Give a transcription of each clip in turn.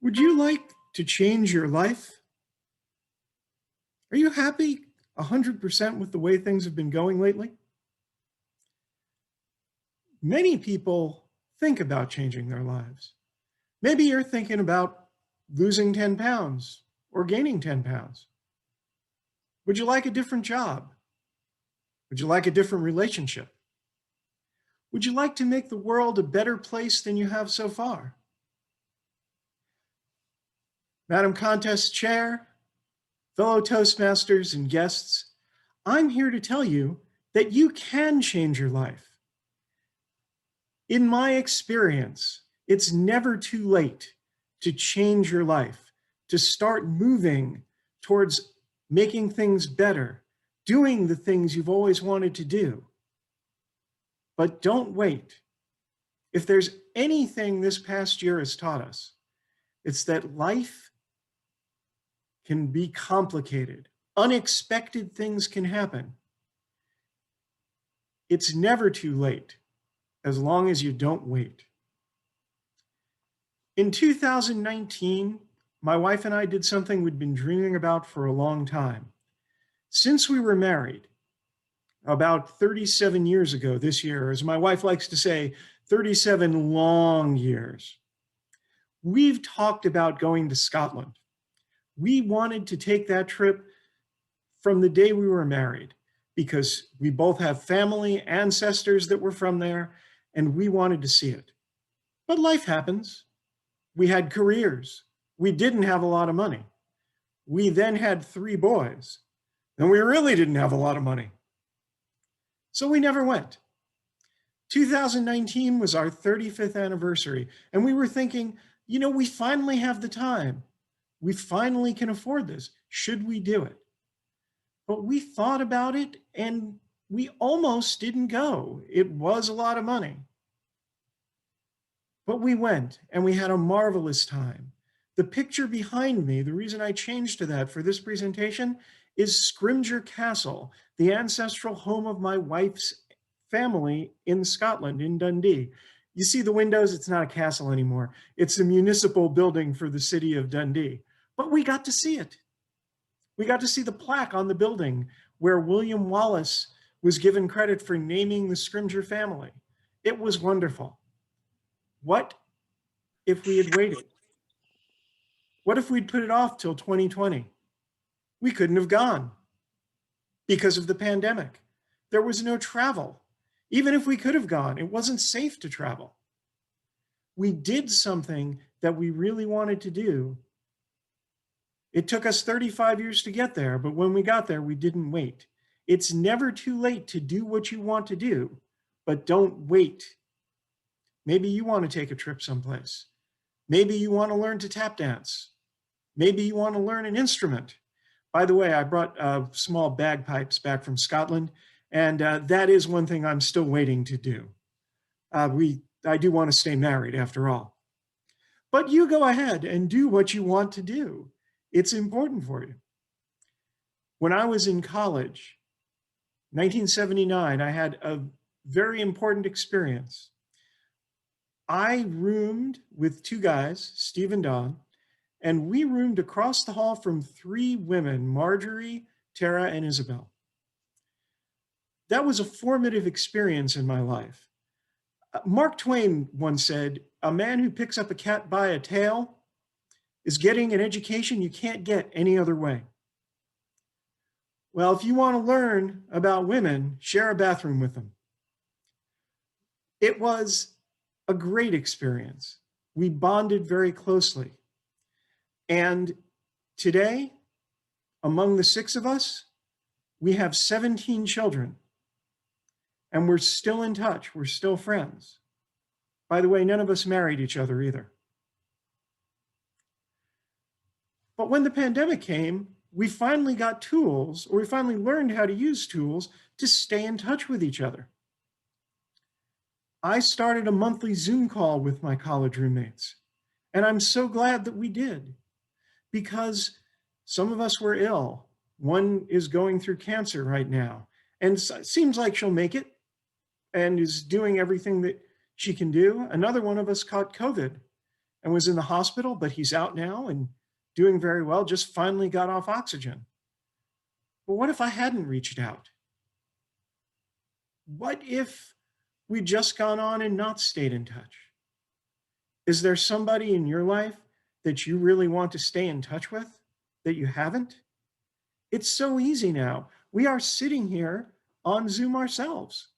Would you like to change your life? Are you happy 100% with the way things have been going lately? Many people think about changing their lives. Maybe you're thinking about losing 10 pounds or gaining 10 pounds. Would you like a different job? Would you like a different relationship? Would you like to make the world a better place than you have so far? Madam Contest Chair, fellow Toastmasters and guests, I'm here to tell you that you can change your life. In my experience, it's never too late to change your life, to start moving towards making things better, doing the things you've always wanted to do. But don't wait. If there's anything this past year has taught us, it's that life can be complicated. Unexpected things can happen. It's never too late, as long as you don't wait. In 2019, my wife and I did something we'd been dreaming about for a long time. Since we were married, about 37 years ago this year, as my wife likes to say, 37 long years, we've talked about going to Scotland. We wanted to take that trip from the day we were married because we both have family, ancestors that were from there, and we wanted to see it. But life happens. We had careers. We didn't have a lot of money. We then had 3 boys, and we really didn't have a lot of money. So we never went. 2019 was our 35th anniversary, and we were thinking, we finally have the time. We finally can afford this. Should we do it? But we thought about it, and we almost didn't go. It was a lot of money. But we went, and we had a marvelous time. The picture behind me, the reason I changed to that for this presentation, is Schrenker Castle, the ancestral home of my wife's family in Scotland, in Dundee. You see the windows, it's not a castle anymore. It's a municipal building for the city of Dundee. But we got to see it. We got to see the plaque on the building where William Wallace was given credit for naming the Schrenker family. It was wonderful. What if we had waited? What if we'd put it off till 2020? We couldn't have gone because of the pandemic. There was no travel. Even if we could have gone, it wasn't safe to travel. We did something that we really wanted to do. It took us 35 years to get there, but when we got there, we didn't wait. It's never too late to do what you want to do, but don't wait. Maybe you want to take a trip someplace. Maybe you want to learn to tap dance. Maybe you want to learn an instrument. By the way, I brought small bagpipes back from Scotland, and that is one thing I'm still waiting to do. I do want to stay married after all. But you go ahead and do what you want to do. It's important for you. When I was in college, 1979, I had a very important experience. I roomed with 2 guys, Steve and Don, and we roomed across the hall from 3 women, Marjorie, Tara, and Isabel. That was a formative experience in my life. Mark Twain once said, "A man who picks up a cat by a tail is getting an education you can't get any other way." Well, if you want to learn about women, share a bathroom with them. It was a great experience. We bonded very closely. And today, among the 6 of us, we have 17 children. And we're still in touch. We're still friends. By the way, none of us married each other either. But when the pandemic came, we finally got tools, or we finally learned how to use tools to stay in touch with each other. I started a monthly Zoom call with my college roommates, and I'm so glad that we did, because some of us were ill. One is going through cancer right now, and it seems like she'll make it and is doing everything that she can do. Another one of us caught COVID, and was in the hospital, but he's out now and doing very well, just finally got off oxygen. But what if I hadn't reached out? What if we'd just gone on and not stayed in touch? Is there somebody in your life that you really want to stay in touch with that you haven't? It's so easy now. We are sitting here on Zoom ourselves.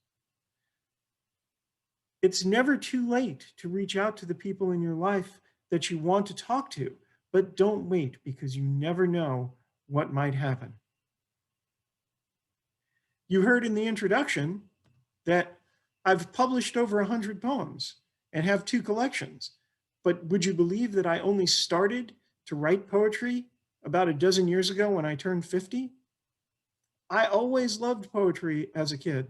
It's never too late to reach out to the people in your life that you want to talk to, but don't wait because you never know what might happen. You heard in the introduction that I've published over 100 poems and have 2 collections, but would you believe that I only started to write poetry about a dozen years ago when I turned 50? I always loved poetry as a kid.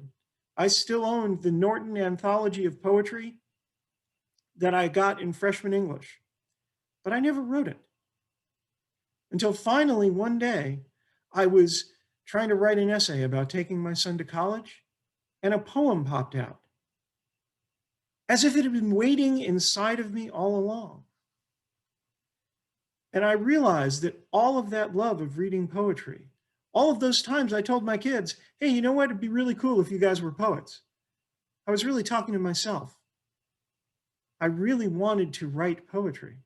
I still owned the Norton Anthology of Poetry that I got in freshman English, but I never wrote it. Until finally one day, I was trying to write an essay about taking my son to college, and a poem popped out, as if it had been waiting inside of me all along. And I realized that all of that love of reading poetry, all of those times I told my kids, hey, you know what? It'd be really cool if you guys were poets. I was really talking to myself. I really wanted to write poetry.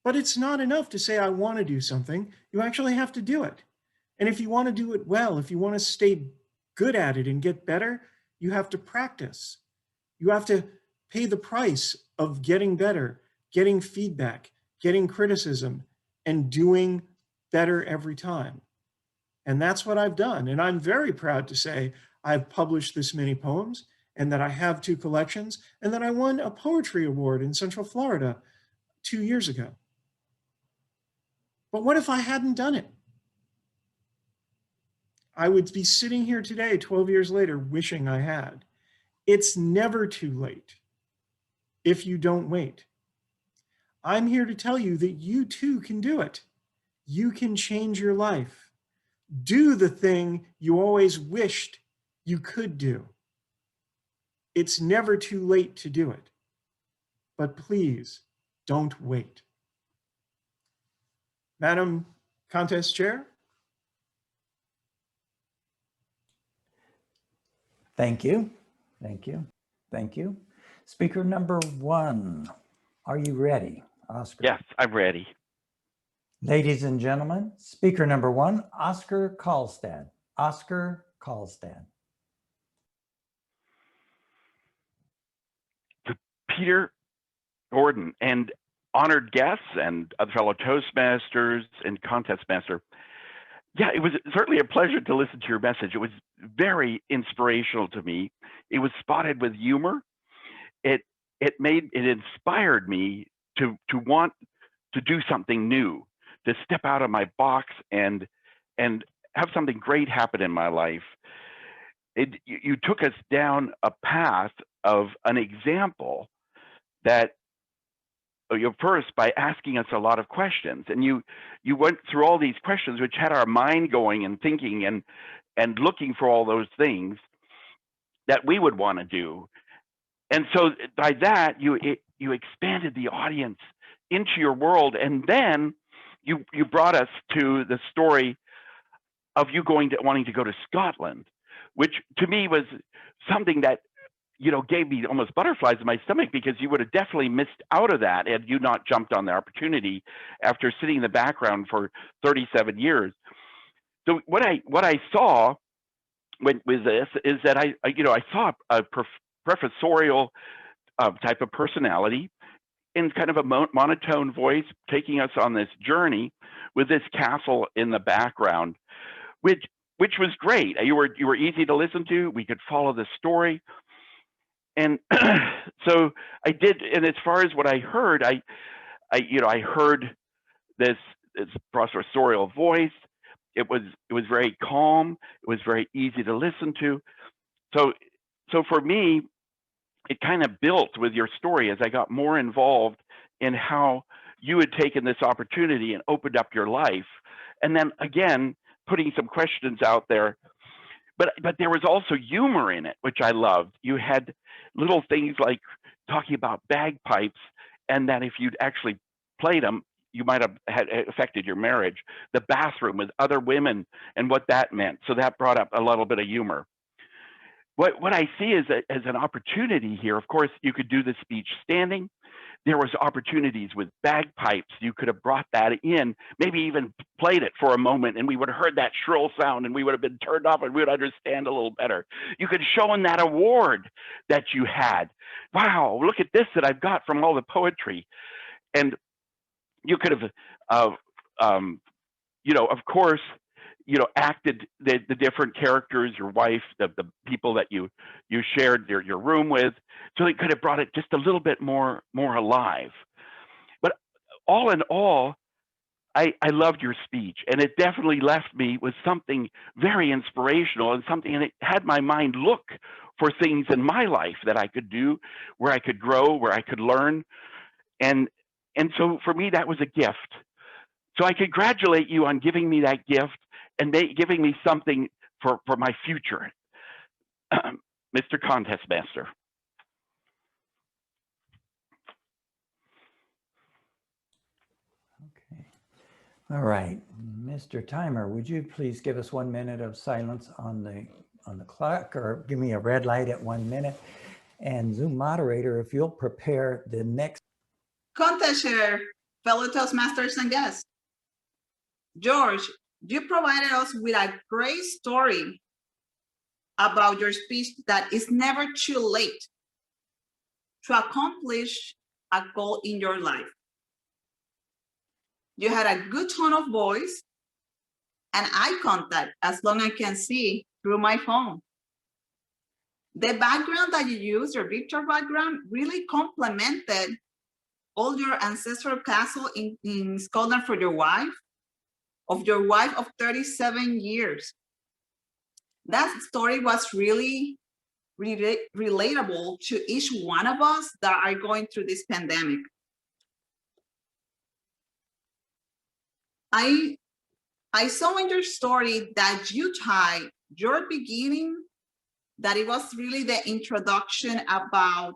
But it's not enough to say I want to do something. You actually have to do it. And if you want to do it well, if you want to stay good at it and get better, you have to practice. You have to pay the price of getting better, getting feedback, getting criticism, and doing better every time. And that's what I've done. And I'm very proud to say I've published this many poems and that I have 2 collections and that I won a poetry award in Central Florida 2 years ago. But what if I hadn't done it? I would be sitting here today, 12 years later, wishing I had. It's never too late if you don't wait. I'm here to tell you that you too can do it. You can change your life. Do the thing you always wished you could do. It's never too late to do it. But please don't wait. Madam Contest Chair? Thank you. Thank you. Thank you. Speaker number 1, are you ready, Oscar? Yes, I'm ready. Ladies and gentlemen, speaker number 1, Oscar Kaalstad. Oscar Kaalstad. To Peter, Gordon, and honored guests and other fellow Toastmasters and Contest Master. Yeah, it was certainly a pleasure to listen to your message. It was very inspirational to me. It was spotted with humor. It inspired me to want to do something new, to step out of my box and have something great happen in my life. You took us down a path of an example that first by asking us a lot of questions, and you went through all these questions which had our mind going and thinking and looking for all those things that we would want to do. And so by that you expanded the audience into your world, and then you brought us to the story of you wanting to go to Scotland, which to me was something that gave me almost butterflies in my stomach, because you would have definitely missed out of that had you not jumped on the opportunity after sitting in the background for 37 years. So what I saw with this is that I saw a professorial type of personality in kind of a monotone voice taking us on this journey with this castle in the background, which was great. You were easy to listen to. We could follow the story. And so I did, and as far as what I heard, I heard this professorial voice. It was very calm. It was very easy to listen to. So for me, it kind of built with your story as I got more involved in how you had taken this opportunity and opened up your life, and then again putting some questions out there. But there was also humor in it, which I loved. You had little things like talking about bagpipes and that if you'd actually played them, you might have had affected your marriage. The bathroom with other women and what that meant. So that brought up a little bit of humor. What I see is that as an opportunity here, of course, you could do the speech standing. There was opportunities with bagpipes. You could have brought that in, maybe even played it for a moment, and we would have heard that shrill sound and we would have been turned off and we would understand a little better. You could show in that award that you had. Wow, look at this that I've got from all the poetry. And you could have, you know, of course, you know, acted the different characters, your wife, the people that you shared your room with, so they could have brought it just a little bit more alive. But all in all, I loved your speech, and it definitely left me with something very inspirational and something, and it had my mind look for things in my life that I could do, where I could grow, where I could learn, and so for me that was a gift. So I congratulate you on giving me that gift and giving me something for my future, Mr. Contest Master. Okay. All right, Mr. Timer, would you please give us 1 minute of silence on the clock, or give me a red light at 1 minute? And Zoom moderator, if you'll prepare the next Contest share, fellow Toastmasters and guests. George, you provided us with a great story about your speech that it's never too late to accomplish a goal in your life. You had a good tone of voice and eye contact, as long as I can see through my phone. The background that you used, your Victor background, really complemented all your ancestral castle in Scotland for your wife of 37 years. That story was really relatable to each one of us that are going through this pandemic. I saw in your story that you tied your beginning, that it was really the introduction about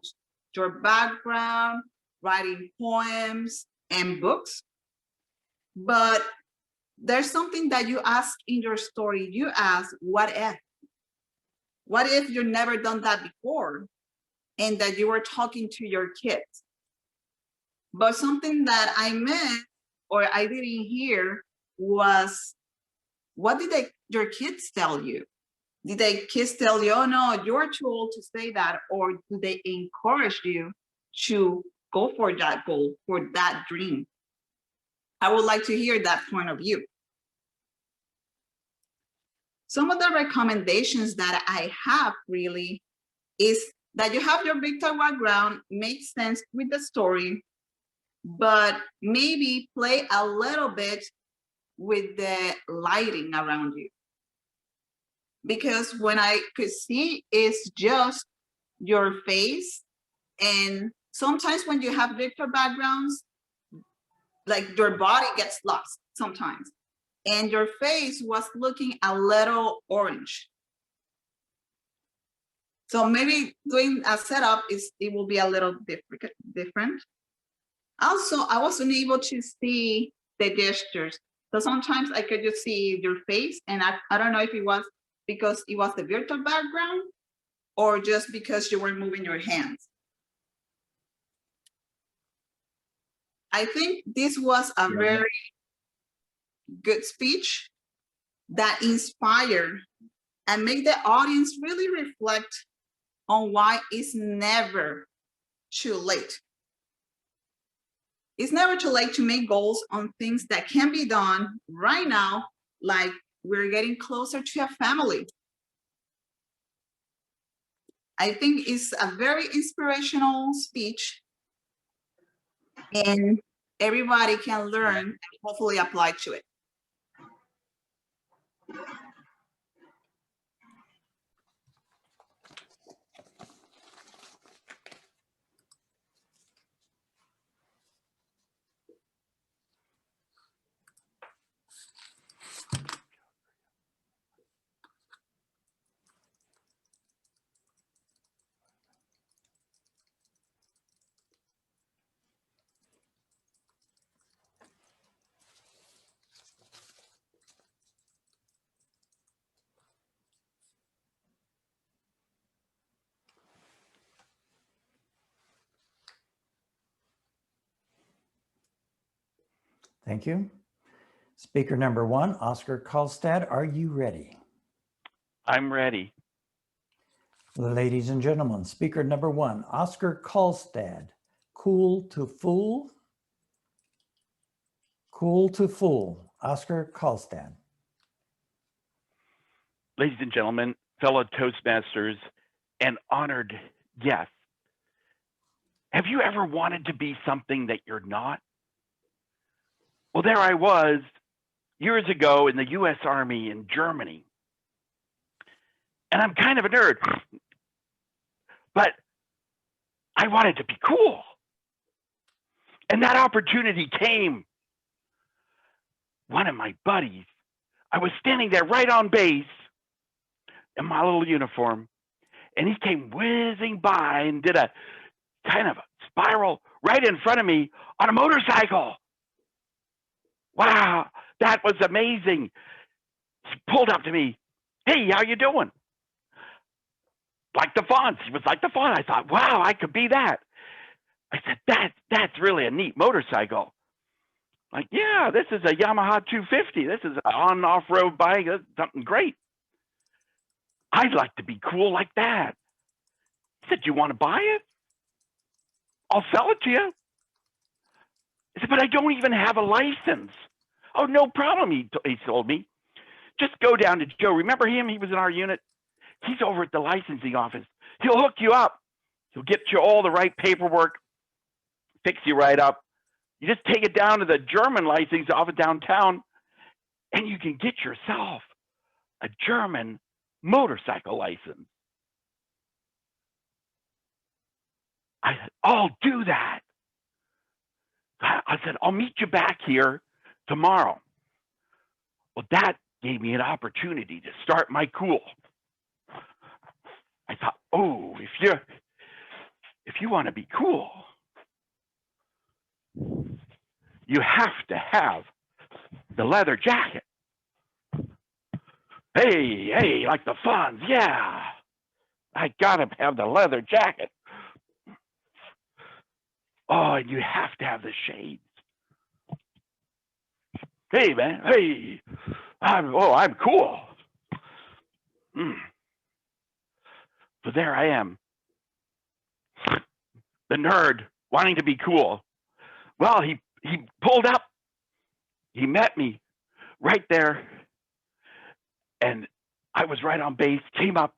your background, writing poems and books. But there's something that you ask in your story. You ask, what if? What if you've never done that before and that you were talking to your kids? But something that I missed or I didn't hear was, what did your kids tell you? Did the kids tell you, oh no, you're too old to say that? Or do they encourage you to go for that goal, for that dream? I would like to hear that point of view. Some of the recommendations that I have really is that you have your Victor background, makes sense with the story, but maybe play a little bit with the lighting around you. Because when I could see it's just your face, and sometimes when you have Victor backgrounds, like your body gets lost sometimes, and your face was looking a little orange. So maybe doing a setup it will be a little different. Also, I wasn't able to see the gestures. So sometimes I could just see your face, and I don't know if it was because it was the virtual background or just because you were moving your hands. I think this was a very good speech that inspired and made the audience really reflect on why it's never too late. It's never too late to make goals on things that can be done right now, like we're getting closer to a family. I think it's a very inspirational speech, and everybody can learn and hopefully apply to it. Thank you. Speaker number 1, Oscar Kaalstad, are you ready? I'm ready. Ladies and gentlemen, speaker number 1, Oscar Kaalstad, cool to fool? Cool to fool, Oscar Kaalstad. Ladies and gentlemen, fellow Toastmasters, and honored guests, have you ever wanted to be something that you're not? Well, there I was years ago in the US Army in Germany. And I'm kind of a nerd, but I wanted to be cool. And that opportunity came. One of my buddies, I was standing there right on base in my little uniform, and he came whizzing by and did a kind of a spiral right in front of me on a motorcycle. Wow, that was amazing. He pulled up to me. Hey, how you doing? Like the fonts. He was like the font. I thought, wow, I could be that. I said, that's really a neat motorcycle. Like, yeah, this is a Yamaha 250. This is an on-off-road bike. That's something great. I'd like to be cool like that. He said, you want to buy it? I'll sell it to you. I said, but I don't even have a license. Oh, no problem, he told me. Just go down to Joe. Remember him? He was in our unit. He's over at the licensing office. He'll hook you up. He'll get you all the right paperwork, fix you right up. You just take it down to the German licensing office downtown, and you can get yourself a German motorcycle license. I said, I'll do that. I said, I'll meet you back here tomorrow. Well, that gave me an opportunity to start my cool. I thought, oh, if you want to be cool, you have to have the leather jacket. Hey, like the Fonz, yeah. I gotta have the leather jacket. Oh, and you have to have the shades. Hey, man, hey, I'm cool. So there I am, the nerd wanting to be cool. Well, he pulled up, he met me right there, and I was right on base, came up,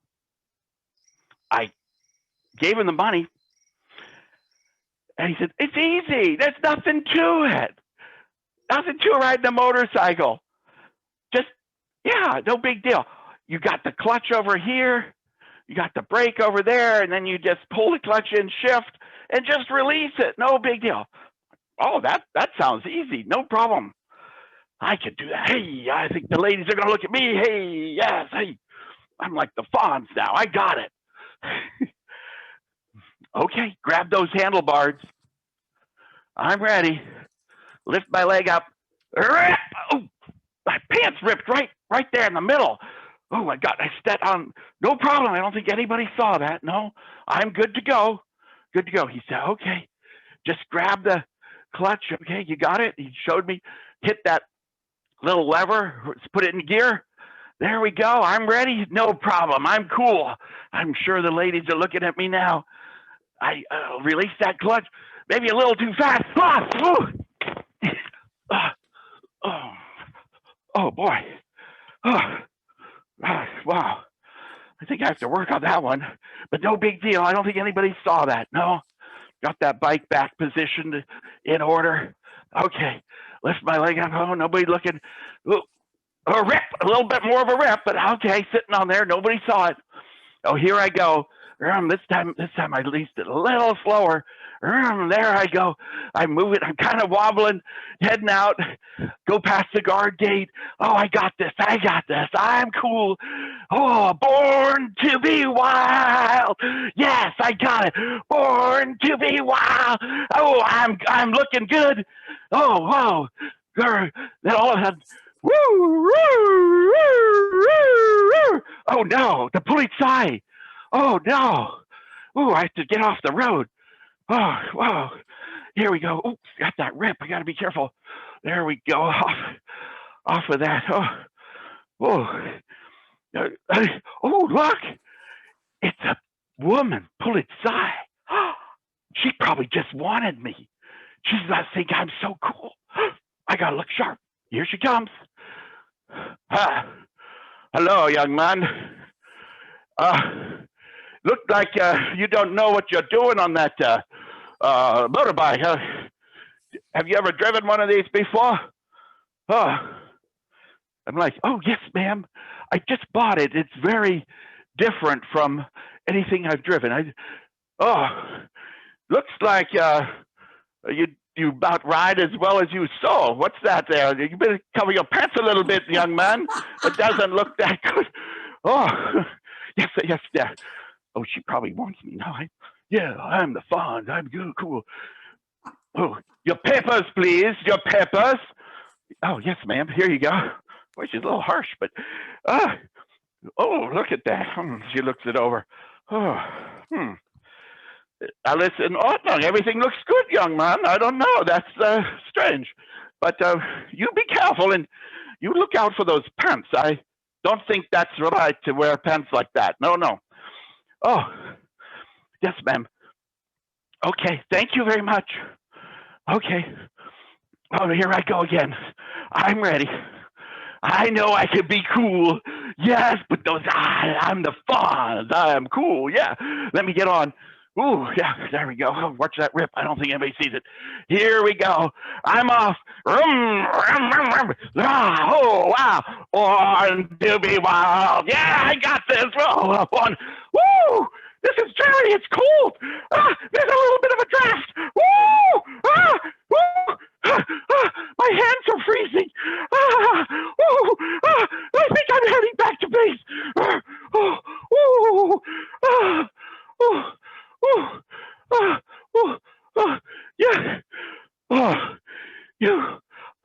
I gave him the money, and he said, it's easy, there's nothing to it. Nothing to riding a motorcycle. Just, yeah, no big deal. You got the clutch over here, you got the brake over there, and then you just pull the clutch in, shift, and just release it. No big deal. Oh, that sounds easy. No problem. I could do that. Hey, I think the ladies are going to look at me. Hey, yes, hey. I'm like the Fonz now. I got it. Okay, grab those handlebars. I'm ready. Lift my leg up. Oh, my pants ripped right there in the middle. Oh my God, I stepped on. No problem. I don't think anybody saw that. No, I'm good to go. Good to go. He said, okay, just grab the clutch. Okay, you got it. He showed me, hit that little lever, put it in gear. There we go. I'm ready. No problem. I'm cool. I'm sure the ladies are looking at me now. I released that clutch, maybe a little too fast. Oh boy. Wow. I think I have to work on that one, but no big deal. I don't think anybody saw that. No. Got that bike back positioned in order. Okay. Lift my leg up. Oh, nobody looking. Ooh. A rip, a little bit more of a rip, but okay, sitting on there. Nobody saw it. Oh, here I go. This time I released it a little slower. There I go. I move it. I'm kind of wobbling, heading out. Go past the guard gate. Oh, I got this. I got this. I'm cool. Oh, born to be wild. Yes, I got it. Born to be wild. Oh, I'm looking good. Oh, wow. Then all of a sudden, woo, woo, woo, woo, woo. Oh no, the police eye. Oh no. Oh, I have to get off the road. Oh, wow. Here we go. Oh, got that rip. I got to be careful. There we go. Off of that. Oh, look. It's a woman. Pulitsai. She probably just wanted me. She's not think I'm so cool. I got to look sharp. Here she comes. Hello, young man. Look like you don't know what you're doing on that motorbike. Have you ever driven one of these before? I'm like, oh, yes, ma'am. I just bought it. It's very different from anything I've driven. Looks like you about ride as well as you saw. What's that there? You better cover your pants a little bit, young man. It doesn't look that good. Oh, yes, yeah. Oh, she probably wants me now. I'm the Fonz. I'm good, cool. Oh, your papers, please. Your papers. Oh, yes, ma'am. Here you go. Boy, she's a little harsh, but oh, look at that. She looks it over. Listen, everything looks good, young man. I don't know. That's strange. But you be careful and you look out for those pants. I don't think that's right to wear pants like that. No. Oh, yes, ma'am. Okay, thank you very much. Okay. Oh, here I go again. I'm ready. I know I can be cool. Yes, but I'm the Fonz. I'm cool. Yeah, let me get on. Ooh, yeah, there we go. Oh, watch that rip. I don't think anybody sees it. Here we go. I'm off. Oh, wow. On to be wild. Yeah, I got this. Oh, on. Woo! This is cherry. It's cold. There's a little bit of a draft. Woo! Woo! My hands are freezing. I think I'm heading back to base. Yeah.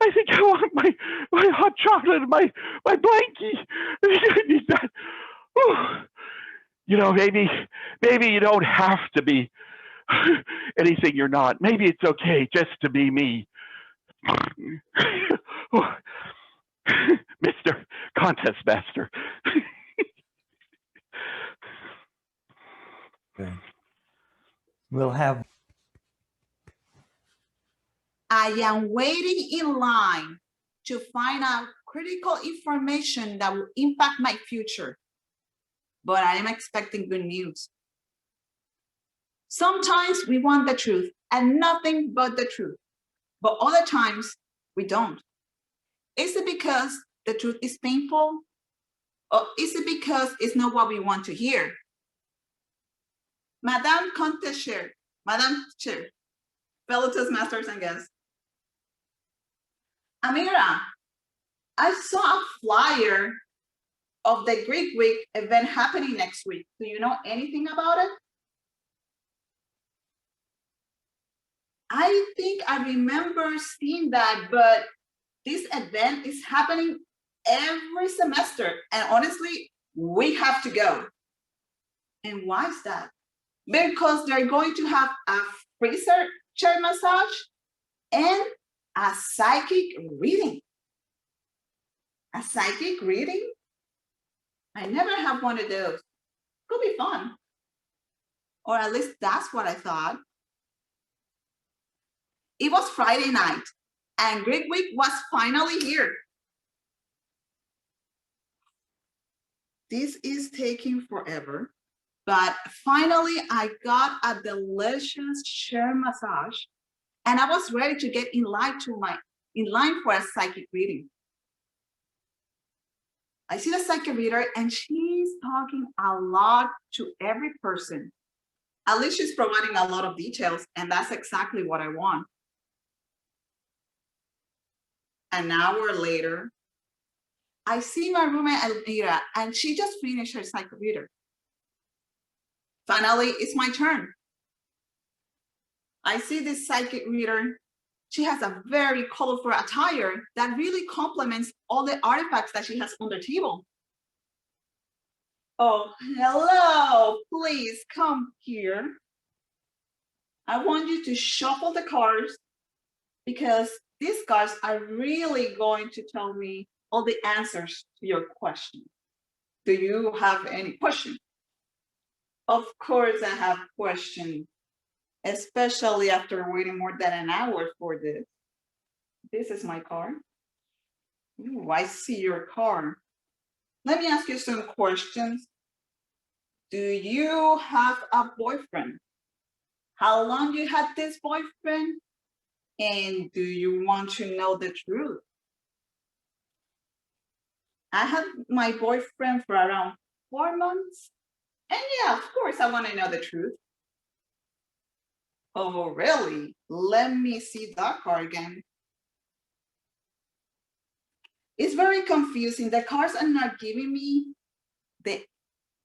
I think I want my hot chocolate and my blankie. I need that. Maybe you don't have to be anything you're not. Maybe it's okay just to be me. Mr. Contest Master. Okay. We'll have. I am waiting in line to find out critical information that will impact my future. But I am expecting good news. Sometimes we want the truth and nothing but the truth. But other times we don't. Is it because the truth is painful? Or is it because it's not what we want to hear? Madame Contest Chair, Madame Chair, fellow Toastmasters and guests. Amira, I saw a flyer of the Greek Week event happening next week. Do you know anything about it? I think I remember seeing that, but this event is happening every semester. And honestly, we have to go. And why is that? Because they're going to have a freezer chair massage and a psychic reading. A psychic reading? I never have one of those. Could be fun. Or at least that's what I thought. It was Friday night and Greek Week was finally here. This is taking forever, but finally I got a delicious chair massage and I was ready to get in line for a psychic reading. I see the psychic reader and she's talking a lot to every person. At least she's providing a lot of details and that's exactly what I want. An hour later, I see my roommate Elvira and she just finished her psychic reader. Finally, it's my turn. I see this psychic reader. She has a very colorful attire that really complements all the artifacts that she has on the table. Oh, hello, please come here. I want you to shuffle the cards because these cards are really going to tell me all the answers to your question. Do you have any questions? Of course I have questions, especially after waiting more than an hour for this. This is my card. Ooh, I see your card. Let me ask you some questions. Do you have a boyfriend? How long you had this boyfriend? And do you want to know the truth? I had my boyfriend for around 4 months. And yeah, of course, I want to know the truth. Oh, really? Let me see that card again. It's very confusing. The cards are not giving me the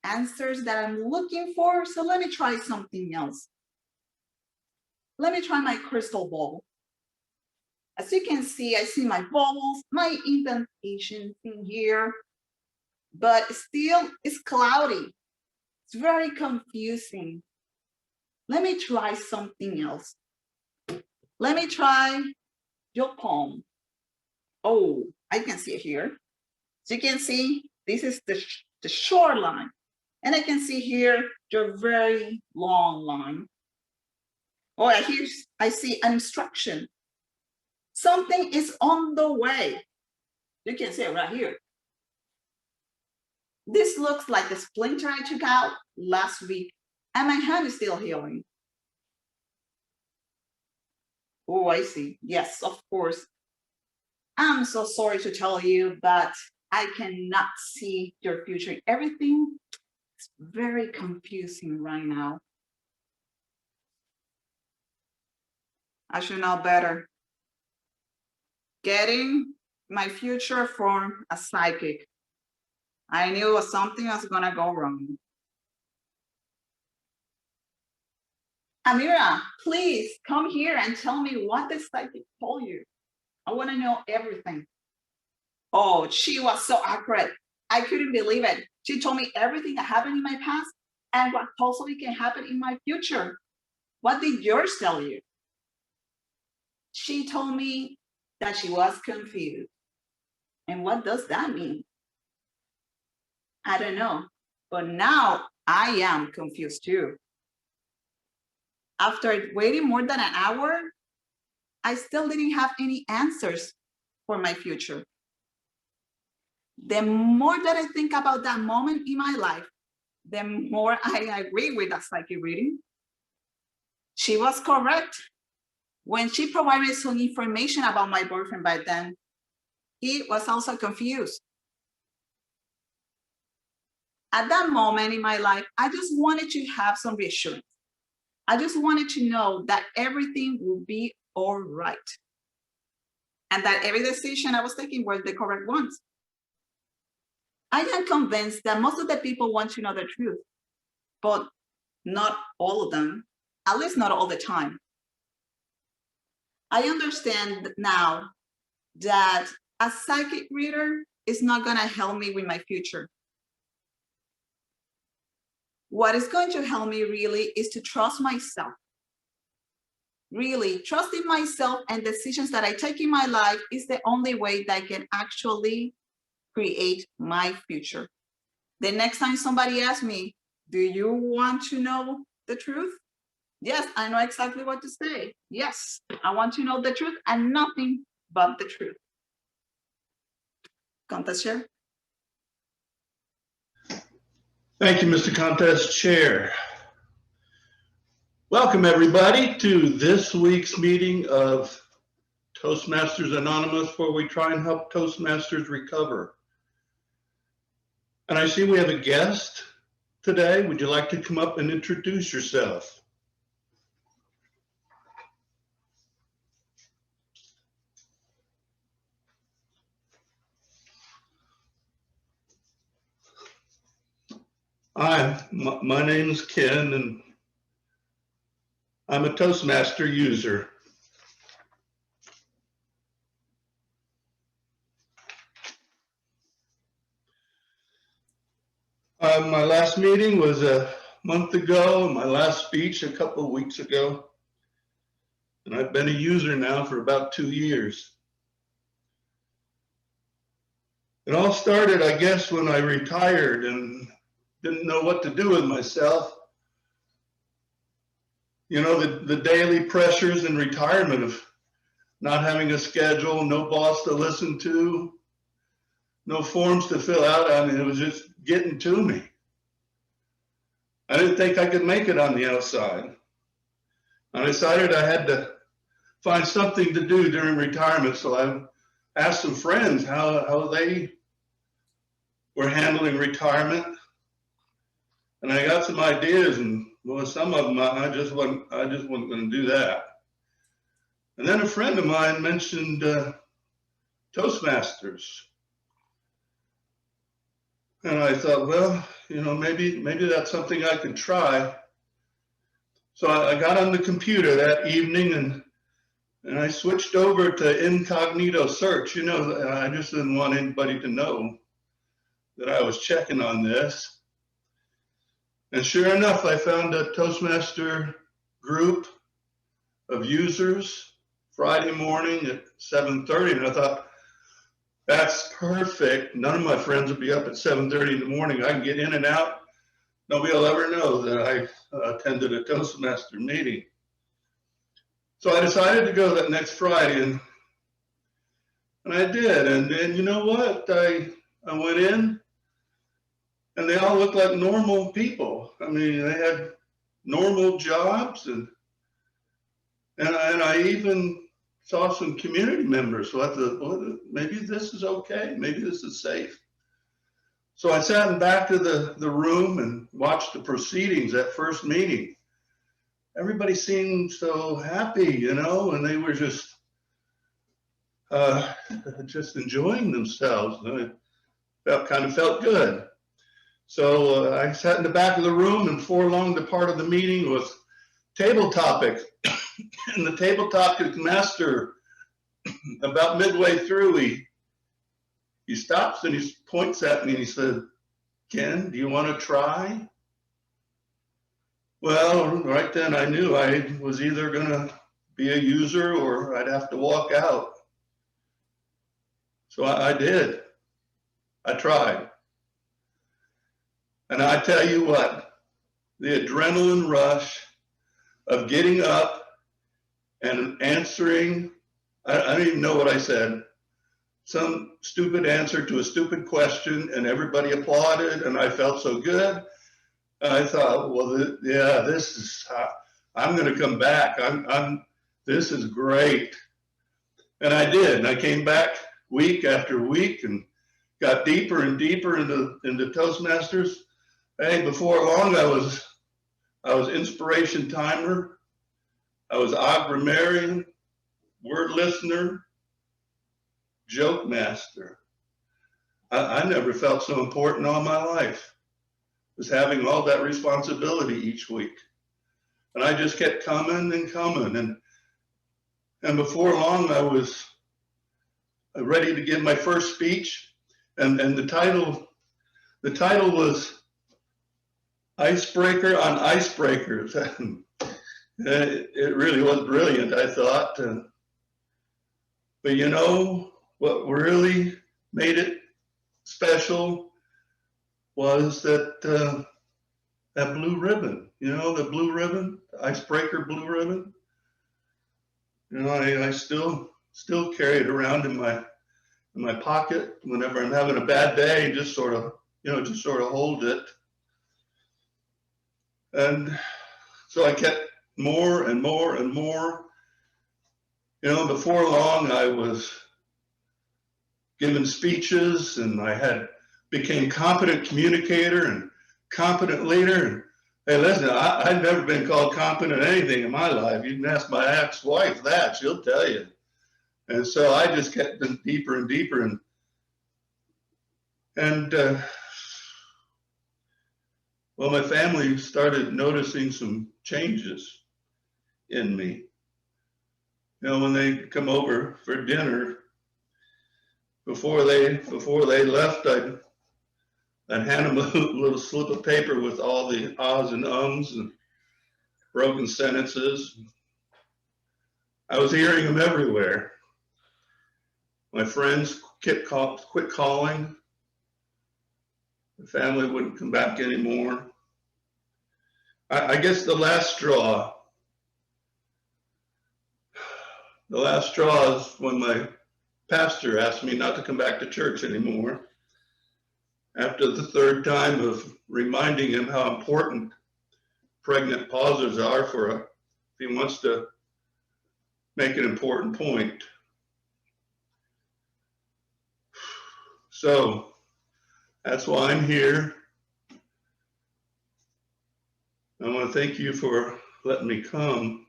answers that I'm looking for. So let me try something else. Let me try my crystal ball. As you can see, I see my bubbles, my indentations in here, but still it's cloudy. It's very confusing. Let me try something else. Let me try your palm. Oh, I can see it here. So you can see, this is the shoreline. And I can see here your very long line. Oh, I see an instruction. Something is on the way. You can see it right here. This looks like the splinter I took out last week, and my hand is still healing. Oh, I see. Yes, of course. I'm so sorry to tell you, but I cannot see your future. Everything is very confusing right now. I should know better. Getting my future from a psychic. I knew something was gonna go wrong. Amira, please come here and tell me what the psychic told you. I want to know everything. Oh, she was so accurate. I couldn't believe it. She told me everything that happened in my past and what possibly can happen in my future. What did yours tell you? She told me that she was confused. And what does that mean? I don't know. But now I am confused too. After waiting more than an hour, I still didn't have any answers for my future. The more that I think about that moment in my life, the more I agree with that psychic reading. She was correct. When she provided some information about my boyfriend back then, he was also confused. At that moment in my life, I just wanted to have some reassurance. I just wanted to know that everything will be all right. And that every decision I was taking were the correct ones. I am convinced that most of the people want to know the truth, but not all of them, at least not all the time. I understand now that a psychic reader is not going to help me with my future. What is going to help me really is to trust myself. Really, trusting myself and decisions that I take in my life is the only way that I can actually create my future. The next time somebody asks me, do you want to know the truth? Yes, I know exactly what to say. Yes, I want to know the truth and nothing but the truth. Contest Chair. Thank you, Mr. Contest Chair. Welcome, everybody, to this week's meeting of Toastmasters Anonymous, where we try and help Toastmasters recover. And I see we have a guest today. Would you like to come up and introduce yourself? Hi, my name is Ken, and I'm a Toastmaster user. My last meeting was a month ago, and my last speech a couple of weeks ago. And I've been a user now for about 2 years. It all started, I guess, when I retired and didn't know what to do with myself. You know, the daily pressures in retirement of not having a schedule, no boss to listen to, no forms to fill out. I mean, it was just getting to me. I didn't think I could make it on the outside. I decided I had to find something to do during retirement. So I asked some friends how they were handling retirement. And I got some ideas, and well, some of them I just wasn't going to do that. And then a friend of mine mentioned Toastmasters. And I thought, well, you know, maybe that's something I could try. So I got on the computer that evening and I switched over to incognito search. You know, I just didn't want anybody to know that I was checking on this. And sure enough, I found a Toastmaster group of users Friday morning at 7:30, and I thought, that's perfect. None of my friends will be up at 7:30 in the morning. I can get in and out. Nobody will ever know that I attended a Toastmaster meeting. So I decided to go that next Friday, and I did. And you know what? I went in, and they all looked like normal people. I mean, they had normal jobs, and I even saw some community members. So I thought, well, maybe this is okay. Maybe this is safe. So I sat in back of the room and watched the proceedings, that first meeting. Everybody seemed so happy, you know, and they were just enjoying themselves. And it kind of felt good. So I sat in the back of the room, and before long, the part of the meeting was table topic. And the table topic master, about midway through, he stops and he points at me and he said, "Ken, do you want to try?" Well, right then I knew I was either going to be a user or I'd have to walk out. So I did. I tried. And I tell you what, the adrenaline rush of getting up and answering, I don't even know what I said, some stupid answer to a stupid question, and everybody applauded, and I felt so good. I thought, well, yeah, this is, I'm going to come back. This is great. And I did. And I came back week after week and got deeper and deeper into Toastmasters. Hey, before long, I was inspiration timer. I was og grammarian, word listener, joke master. I never felt so important all my life, was having all that responsibility each week. And I just kept coming and coming. And before long, I was ready to give my first speech. And the title was Icebreaker on Icebreakers. It really was brilliant, I thought. But you know, what really made it special was that blue ribbon, you know, the blue ribbon, the icebreaker blue ribbon. You know, I still carry it around in my pocket whenever I'm having a bad day, just sort of hold it. And so I kept more and more and more. You know, before long I was giving speeches, and I became competent communicator and competent leader. And hey, listen, I've never been called competent at anything in my life. You can ask my ex-wife that, she'll tell you. And so I just kept them deeper and deeper. And well, my family started noticing some changes in me. You know, when they come over for dinner, before they left, I'd hand them a little slip of paper with all the ahs and ums and broken sentences. I was hearing them everywhere. My friends quit calling. The family wouldn't come back anymore. I guess the last straw is when my pastor asked me not to come back to church anymore. After the third time of reminding him how important pregnant pauses are if he wants to make an important point. So that's why I'm here. I want to thank you for letting me come.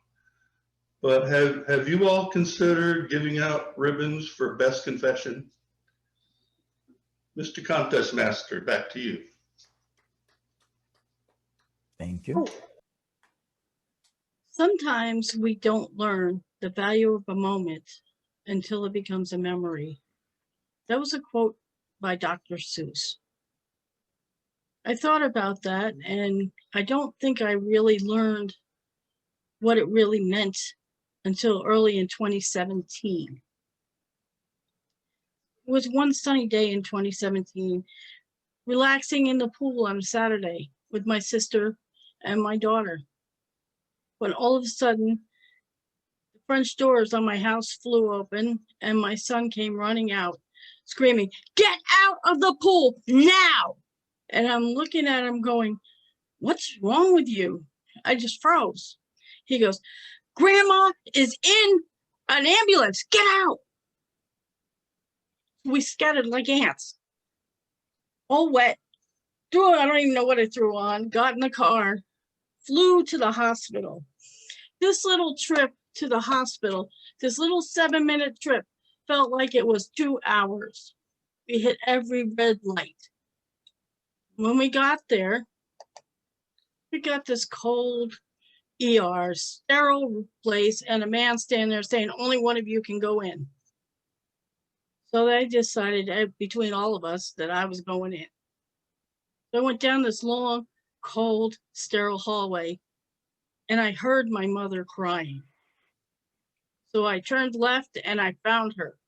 But have you all considered giving out ribbons for best confession? Mr. Contest Master, back to you. Thank you. Sometimes we don't learn the value of a moment until it becomes a memory. That was a quote by Dr. Seuss. I thought about that, and I don't think I really learned what it really meant until early in 2017. It was one sunny day in 2017, relaxing in the pool on a Saturday with my sister and my daughter, when all of a sudden, the French doors on my house flew open and my son came running out, screaming, "Get out of the pool now!" And I'm looking at him going, "What's wrong with you?" I just froze. He goes, "Grandma is in an ambulance, get out." We scattered like ants, all wet. I don't even know what I threw on, got in the car, flew to the hospital. This little trip to the hospital, this little 7-minute trip, felt like it was 2 hours. We hit every red light. When we got there, we got this cold ER, sterile place, and a man standing there saying, "Only one of you can go in." So they decided between all of us that I was going in. So I went down this long, cold, sterile hallway, and I heard my mother crying. So I turned left and I found her.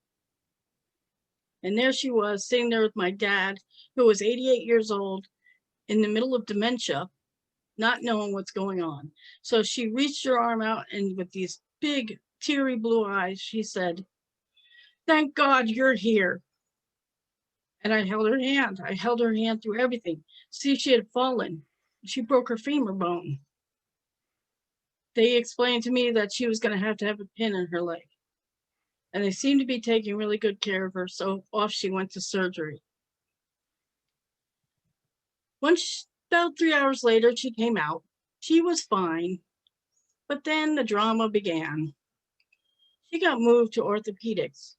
And there she was, sitting there with my dad, who was 88 years old, in the middle of dementia, not knowing what's going on. So she reached her arm out, and with these big, teary blue eyes, she said, "Thank God you're here." And I held her hand. I held her hand through everything. See, she had fallen. She broke her femur bone. They explained to me that she was going to have a pin in her leg. And they seemed to be taking really good care of her, so off she went to surgery. About 3 hours later, she came out. She was fine, but then the drama began. She got moved to orthopedics.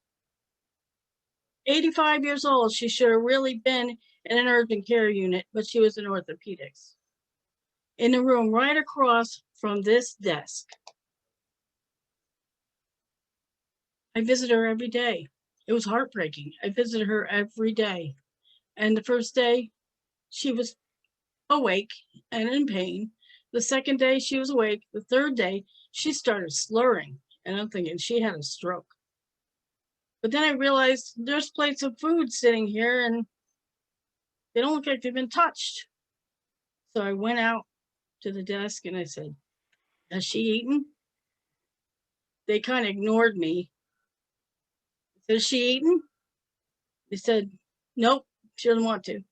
85 years old, she should have really been in an urgent care unit, but she was in orthopedics. In the room right across from this desk. I visited her every day. It was heartbreaking. I visited her every day. And the first day, she was awake and in pain. The second day, she was awake. The third day, she started slurring. And I'm thinking she had a stroke. But then I realized there's plates of food sitting here and they don't look like they've been touched. So I went out to the desk and I said, "Has she eaten?" They kind of ignored me. I said, "Has she eaten?" They said, "Nope, she doesn't want to."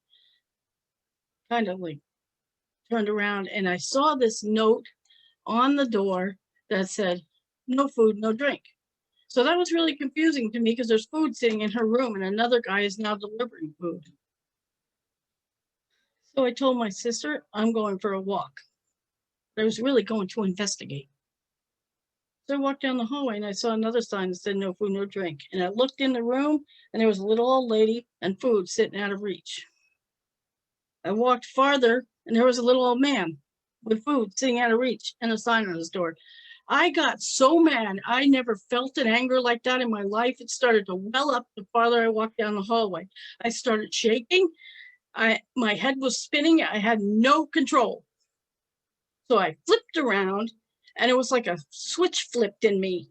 Kind of like turned around and I saw this note on the door that said, "No food, no drink." So that was really confusing to me because there's food sitting in her room and another guy is now delivering food. So I told my sister, I'm going for a walk. But I was really going to investigate. So I walked down the hallway and I saw another sign that said "No food, no drink." And I looked in the room and there was a little old lady and food sitting out of reach. I walked farther and there was a little old man with food sitting out of reach and a sign on his door. I got so mad. I never felt an anger like that in my life. It started to well up the farther I walked down the hallway. I started shaking. My head was spinning. I had no control. So I flipped around and it was like a switch flipped in me.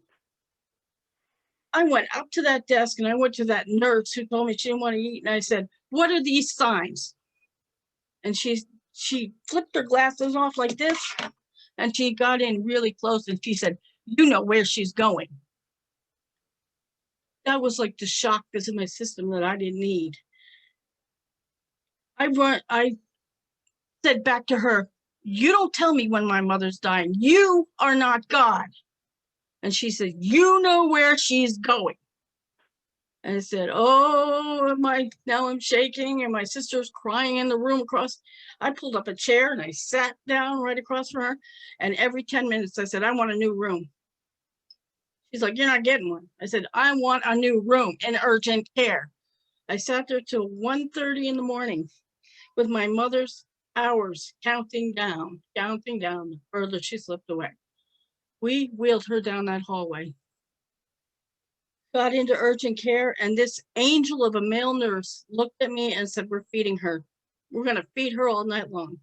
I went up to that desk and I went to that nurse who told me she didn't want to eat. And I said, what are these signs? And she flipped her glasses off like this. And she got in really close and she said, you know where she's going. That was like the shock that's in my system that I didn't need. I said back to her, you don't tell me when my mother's dying. You are not God. And she said, you know where she's going. And I said, oh, now I'm shaking and my sister's crying in the room across. I pulled up a chair and I sat down right across from her. And every 10 minutes I said, I want a new room. She's like, you're not getting one. I said, I want a new room in urgent care. I sat there till 1:30 in the morning with my mother's hours counting down the further she slipped away. We wheeled her down that hallway, got into urgent care, and this angel of a male nurse looked at me and said, we're feeding her. We're going to feed her all night long.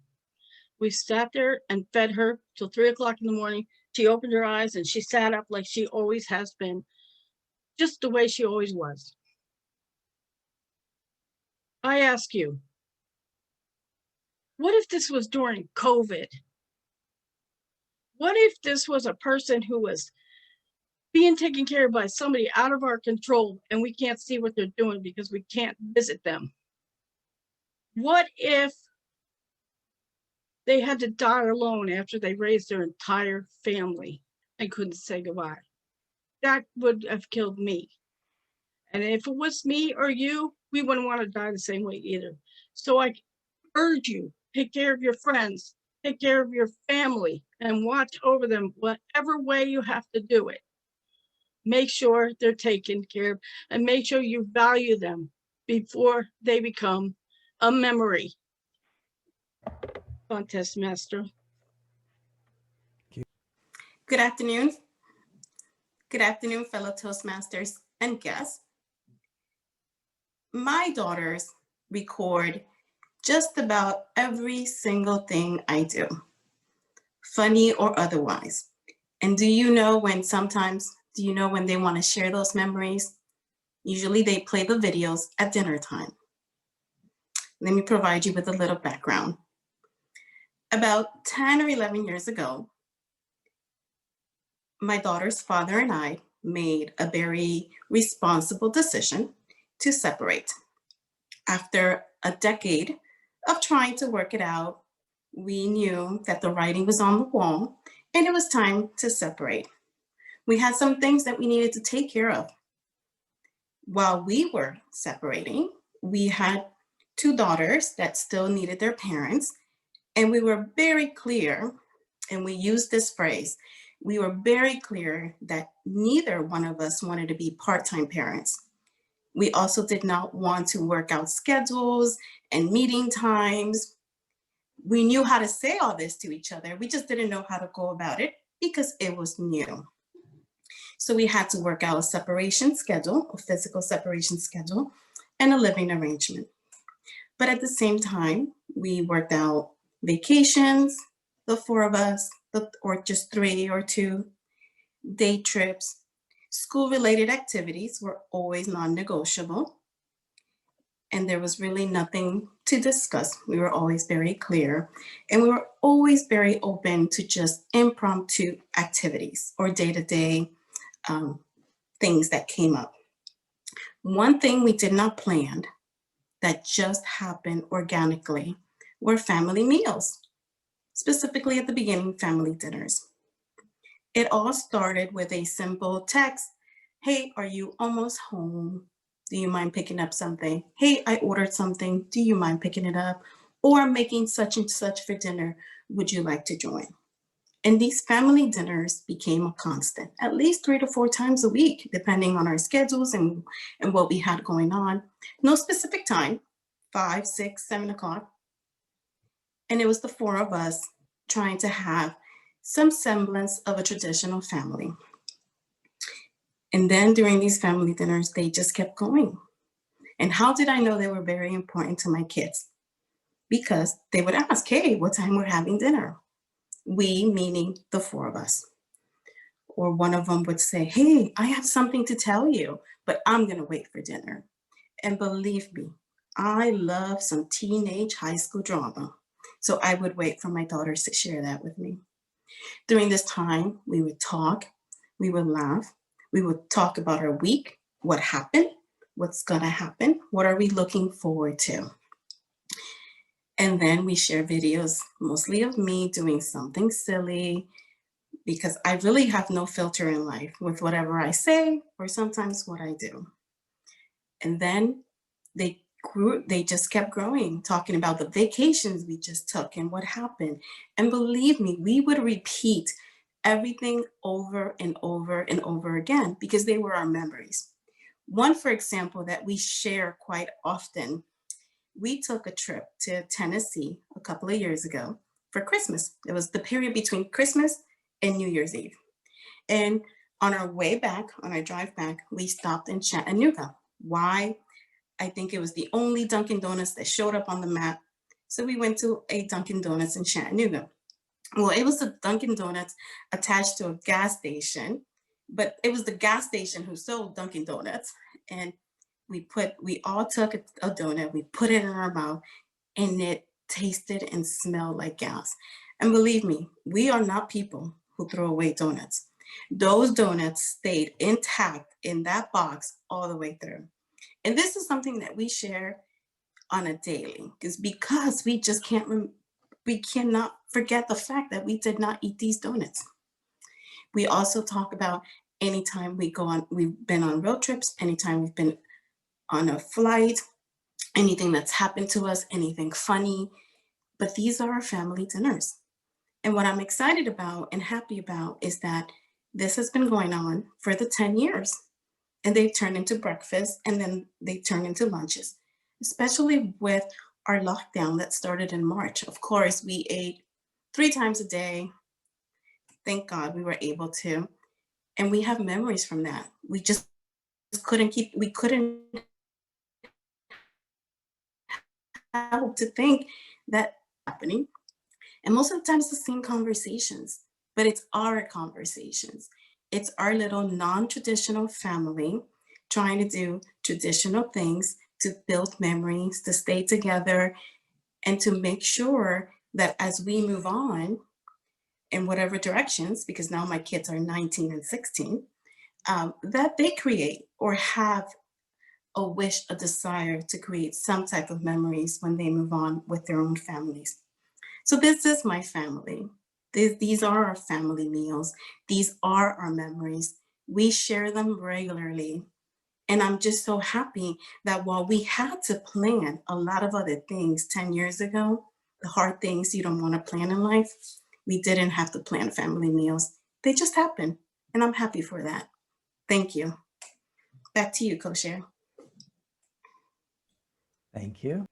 We sat there and fed her till 3 o'clock in the morning. She opened her eyes and she sat up like she always has been, just the way she always was. I ask you, what if this was during COVID? What if this was a person who was being taken care of by somebody out of our control and we can't see what they're doing because we can't visit them? What if they had to die alone after they raised their entire family and couldn't say goodbye? That would have killed me. And if it was me or you, we wouldn't want to die the same way either. So I urge you, take care of your friends, take care of your family, and watch over them whatever way you have to do it. Make sure they're taken care of and make sure you value them before they become a memory. Contest master. Good afternoon. Good afternoon, fellow Toastmasters and guests. My daughters record just about every single thing I do, funny or otherwise. And do you know when they want to share those memories? Usually they play the videos at dinner time. Let me provide you with a little background. About 10 or 11 years ago, my daughter's father and I made a very responsible decision to separate. After a decade of trying to work it out, we knew that the writing was on the wall and it was time to separate. We had some things that we needed to take care of. While we were separating, we had 2 daughters that still needed their parents, and we were very clear, and we used this phrase, we were very clear that neither one of us wanted to be part-time parents. We also did not want to work out schedules and meeting times. We knew how to say all this to each other. We just didn't know how to go about it because it was new. So we had to work out a separation schedule, a physical separation schedule, and a living arrangement. But at the same time, we worked out vacations, the 4 of us, or just 3 or 2, day trips. School-related activities were always non-negotiable. And there was really nothing to discuss. We were always very clear. And we were always very open to just impromptu activities or day-to-day things that came up. One thing we did not plan that just happened organically were family meals, specifically at the beginning, family dinners. It all started with a simple text. Hey, are you almost home? Do you mind picking up something? Hey, I ordered something. Do you mind picking it up? Or I'm making such and such for dinner. Would you like to join? And these family dinners became a constant, at least 3 to 4 times a week, depending on our schedules and what we had going on. No specific time, 5, 6, 7 o'clock. And it was the 4 of us trying to have some semblance of a traditional family. And then during these family dinners, they just kept going. And how did I know they were very important to my kids? Because they would ask, hey, what time we're having dinner? We, meaning the 4 of us. or one of them would say, hey, I have something to tell you, but I'm going to wait for dinner. And believe me, I love some teenage high school drama. So I would wait for my daughters to share that with me. During this time, we would talk, we would laugh, we would talk about our week, what happened, what's going to happen, what are we looking forward to. And then we share videos, mostly of me doing something silly, because I really have no filter in life with whatever I say or sometimes what I do. And then they just kept growing, talking about the vacations we just took and what happened. And believe me, we would repeat everything over and over and over again because they were our memories. One, for example, that we share quite often, we took a trip to Tennessee a couple of years ago for Christmas. It was the period between Christmas and New Year's Eve. And on our way back, on our drive back, we stopped in Chattanooga. Why? I think it was the only Dunkin' Donuts that showed up on the map. So we went to a Dunkin' Donuts in Chattanooga. Well, it was a Dunkin' Donuts attached to a gas station, but it was the gas station who sold Dunkin' Donuts. And we all took a donut, we put it in our mouth, and it tasted and smelled like gas. And believe me, we are not people who throw away donuts. Those donuts stayed intact in that box all the way through. And this is something that we share on a daily, because we just we cannot forget the fact that we did not eat these donuts. We also talk about anytime we've been on road trips, anytime we've been on a flight, anything that's happened to us, anything funny, but these are our family dinners. And what I'm excited about and happy about is that this has been going on for the 10 years. And they've turned into breakfast, and then they turn into lunches, especially with our lockdown that started in March. Of course, we ate 3 times a day. Thank God we were able to. And we have memories from that. We just couldn't help to think that happening. And most of the time it's the same conversations, but it's our conversations. It's our little non-traditional family trying to do traditional things to build memories, to stay together, and to make sure that as we move on in whatever directions, because now my kids are 19 and 16, that they create or have a wish, a desire to create some type of memories when they move on with their own families. So this is my family. These are our family meals. These are our memories. We share them regularly. And I'm just so happy that while we had to plan a lot of other things 10 years ago, the hard things you don't want to plan in life, we didn't have to plan family meals. They just happen. And I'm happy for that. Thank you. Back to you, Co-Chair. Thank you.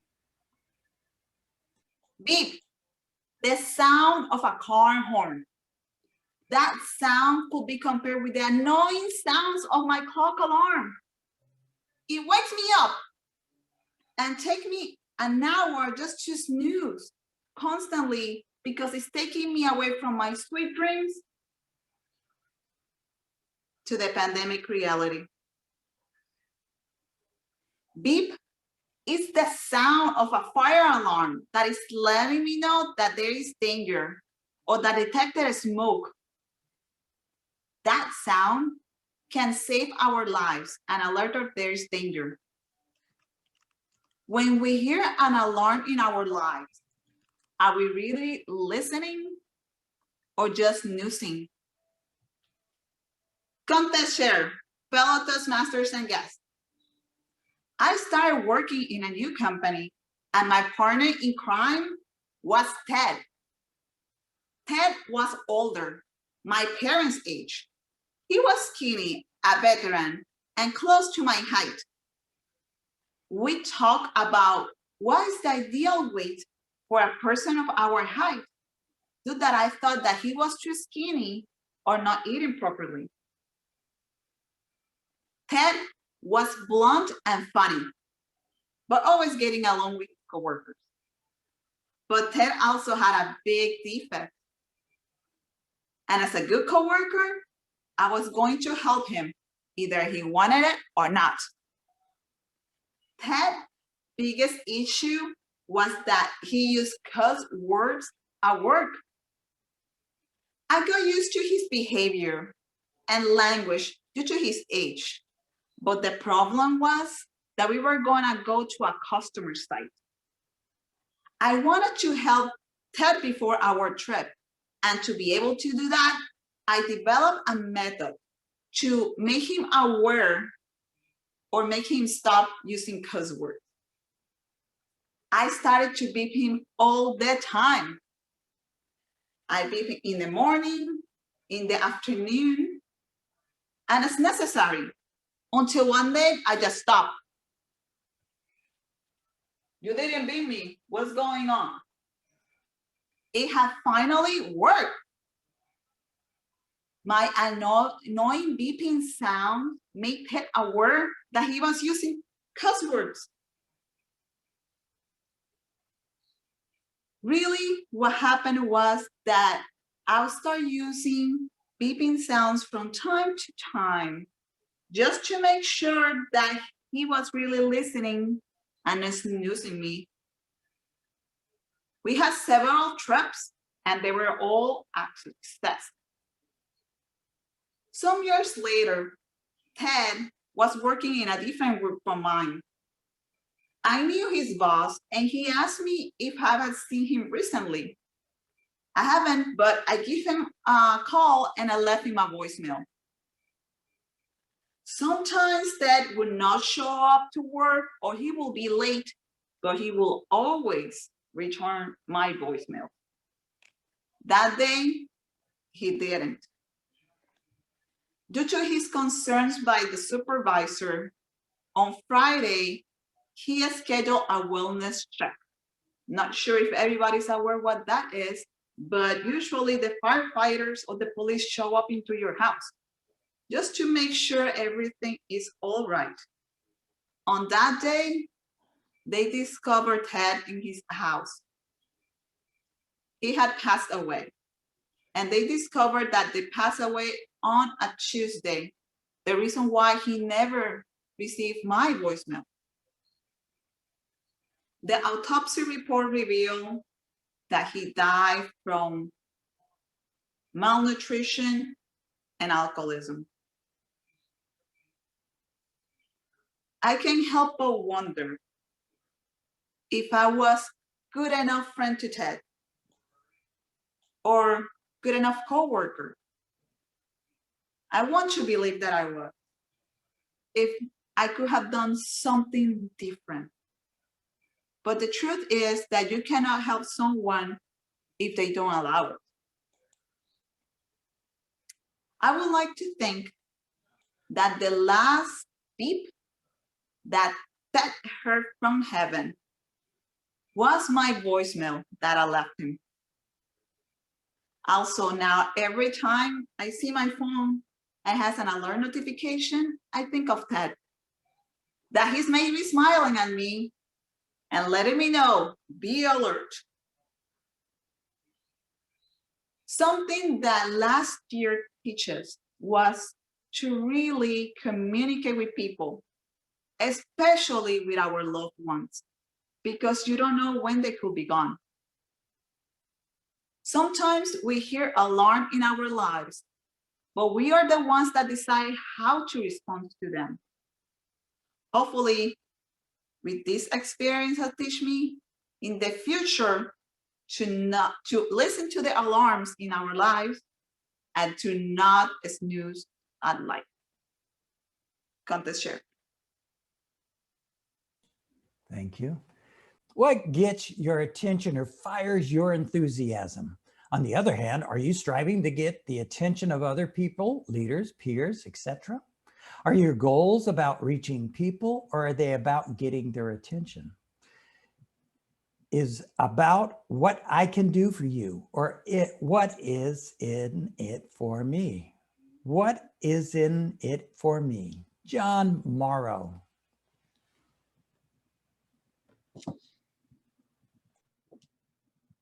Beep. The sound of a car horn. That sound could be compared with the annoying sounds of my clock alarm. It wakes me up and takes me an hour just to snooze constantly because it's taking me away from my sweet dreams to the pandemic reality. Beep is the sound of a fire alarm that is letting me know that there is danger or that detected smoke. That sound can save our lives and alert us there is danger. When we hear an alarm in our lives, are we really listening or just snoozing? Contest share, fellow Toastmasters and guests. I started working in a new company and my partner in crime was Ted. Ted was older, my parents' age. He was skinny, a veteran, and close to my height. We talked about what is the ideal weight for a person of our height, due that I thought that he was too skinny or not eating properly. Ted was blunt and funny, but always getting along with coworkers. But Ted also had a big defect. And as a good coworker, I was going to help him, either he wanted it or not. Ted's biggest issue was that he used cuss words at work. I got used to his behavior and language due to his age, but the problem was that we were gonna go to a customer site. I wanted to help Ted before our trip, and to be able to do that, I developed a method to make him aware or make him stop using cuss words. I started to beep him all the time. I beep him in the morning, in the afternoon, and it's necessary, until one day I just stopped. You didn't beep me, what's going on? It had finally worked. My annoying beeping sound made Ted aware that he was using cuss words. Really, what happened was that I'll start using beeping sounds from time to time, just to make sure that he was really listening and not snoozing me. We had several trips and they were all a success. Some years later, Ted was working in a different group from mine. I knew his boss and he asked me if I had seen him recently. I haven't, but I gave him a call and I left him a voicemail. Sometimes Ted would not show up to work or he will be late, but he will always return my voicemail. That day, he didn't. Due to his concerns by the supervisor, on Friday, he scheduled a wellness check. Not sure if everybody's aware what that is, but usually the firefighters or the police show up into your house just to make sure everything is all right. On that day, they discovered Ted in his house. He had passed away, and they discovered that they passed away on a Tuesday, the reason why he never received my voicemail. The autopsy report revealed that he died from malnutrition and alcoholism. I can't help but wonder if I was good enough friend to Ted or good enough coworker. I want to believe that I was. If I could have done something different. But the truth is that you cannot help someone if they don't allow it. I would like to think that the last beep that Ted heard from heaven was my voicemail that I left him. Also now, every time I see my phone and has an alert notification, I think of Ted. That he's maybe smiling at me and letting me know, be alert. Something that last year teaches was to really communicate with people, especially with our loved ones, because you don't know when they could be gone. Sometimes we hear alarm in our lives, but we are the ones that decide how to respond to them. Hopefully, with this experience has teach me in the future to listen to the alarms in our lives and to not snooze at life. Contest share. Thank you. What gets your attention or fires your enthusiasm? On the other hand, are you striving to get the attention of other people, leaders, peers, etc.? Are your goals about reaching people, or are they about getting their attention? Is about what I can do for you, or what is in it for me? What is in it for me? John Morrow.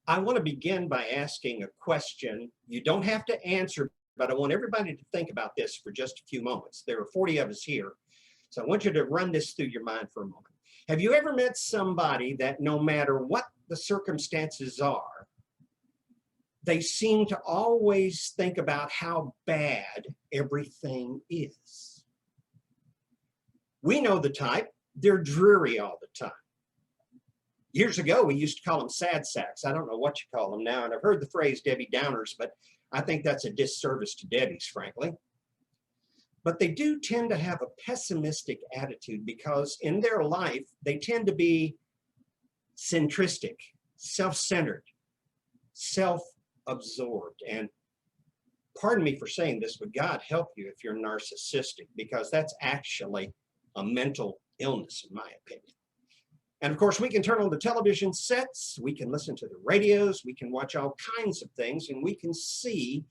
I want to begin by asking a question. You don't have to answer, but I want everybody to think about this for just a few moments. There are 40 of us here, so I want you to run this through your mind for a moment. Have you ever met somebody that no matter what the circumstances are, they seem to always think about how bad everything is? We know the type. They're dreary all the time. Years ago, we used to call them sad sacks. I don't know what you call them now, and I've heard the phrase Debbie Downers, but I think that's a disservice to Debbies, frankly. But they do tend to have a pessimistic attitude because in their life, they tend to be centristic, self-centered, self-absorbed. And pardon me for saying this, but God help you if you're narcissistic, because that's actually a mental illness, in my opinion. And of course, we can turn on the television sets, we can listen to the radios, we can watch all kinds of things, and we can see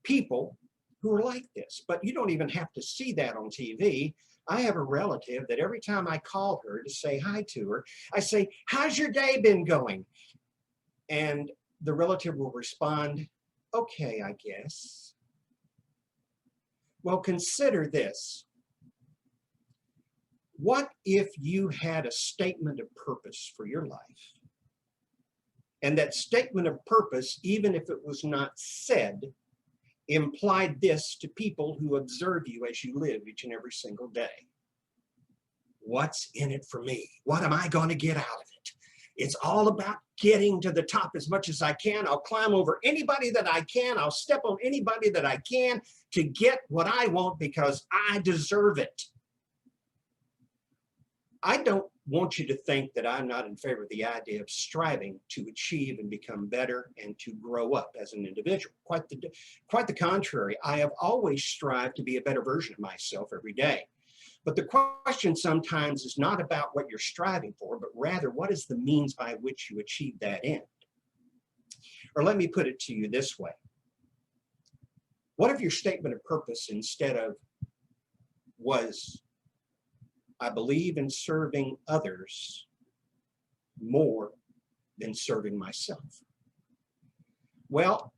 people who are like this. But you don't even have to see that on TV. I have a relative that every time I call her to say hi to her, I say, "How's your day been going?" And the relative will respond, "Okay, I guess." Well, consider this. What if you had a statement of purpose for your life? And that statement of purpose, even if it was not said, implied this to people who observe you as you live each and every single day. What's in it for me? What am I going to get out of it? It's all about getting to the top as much as I can. I'll climb over anybody that I can. I'll step on anybody that I can to get what I want because I deserve it. I don't want you to think that I'm not in favor of the idea of striving to achieve and become better and to grow up as an individual. Quite the contrary. I have always strived to be a better version of myself every day. But the question sometimes is not about what you're striving for, but rather what is the means by which you achieve that end? Or let me put it to you this way. What if your statement of purpose instead of was, "I believe in serving others more than serving myself"? Well,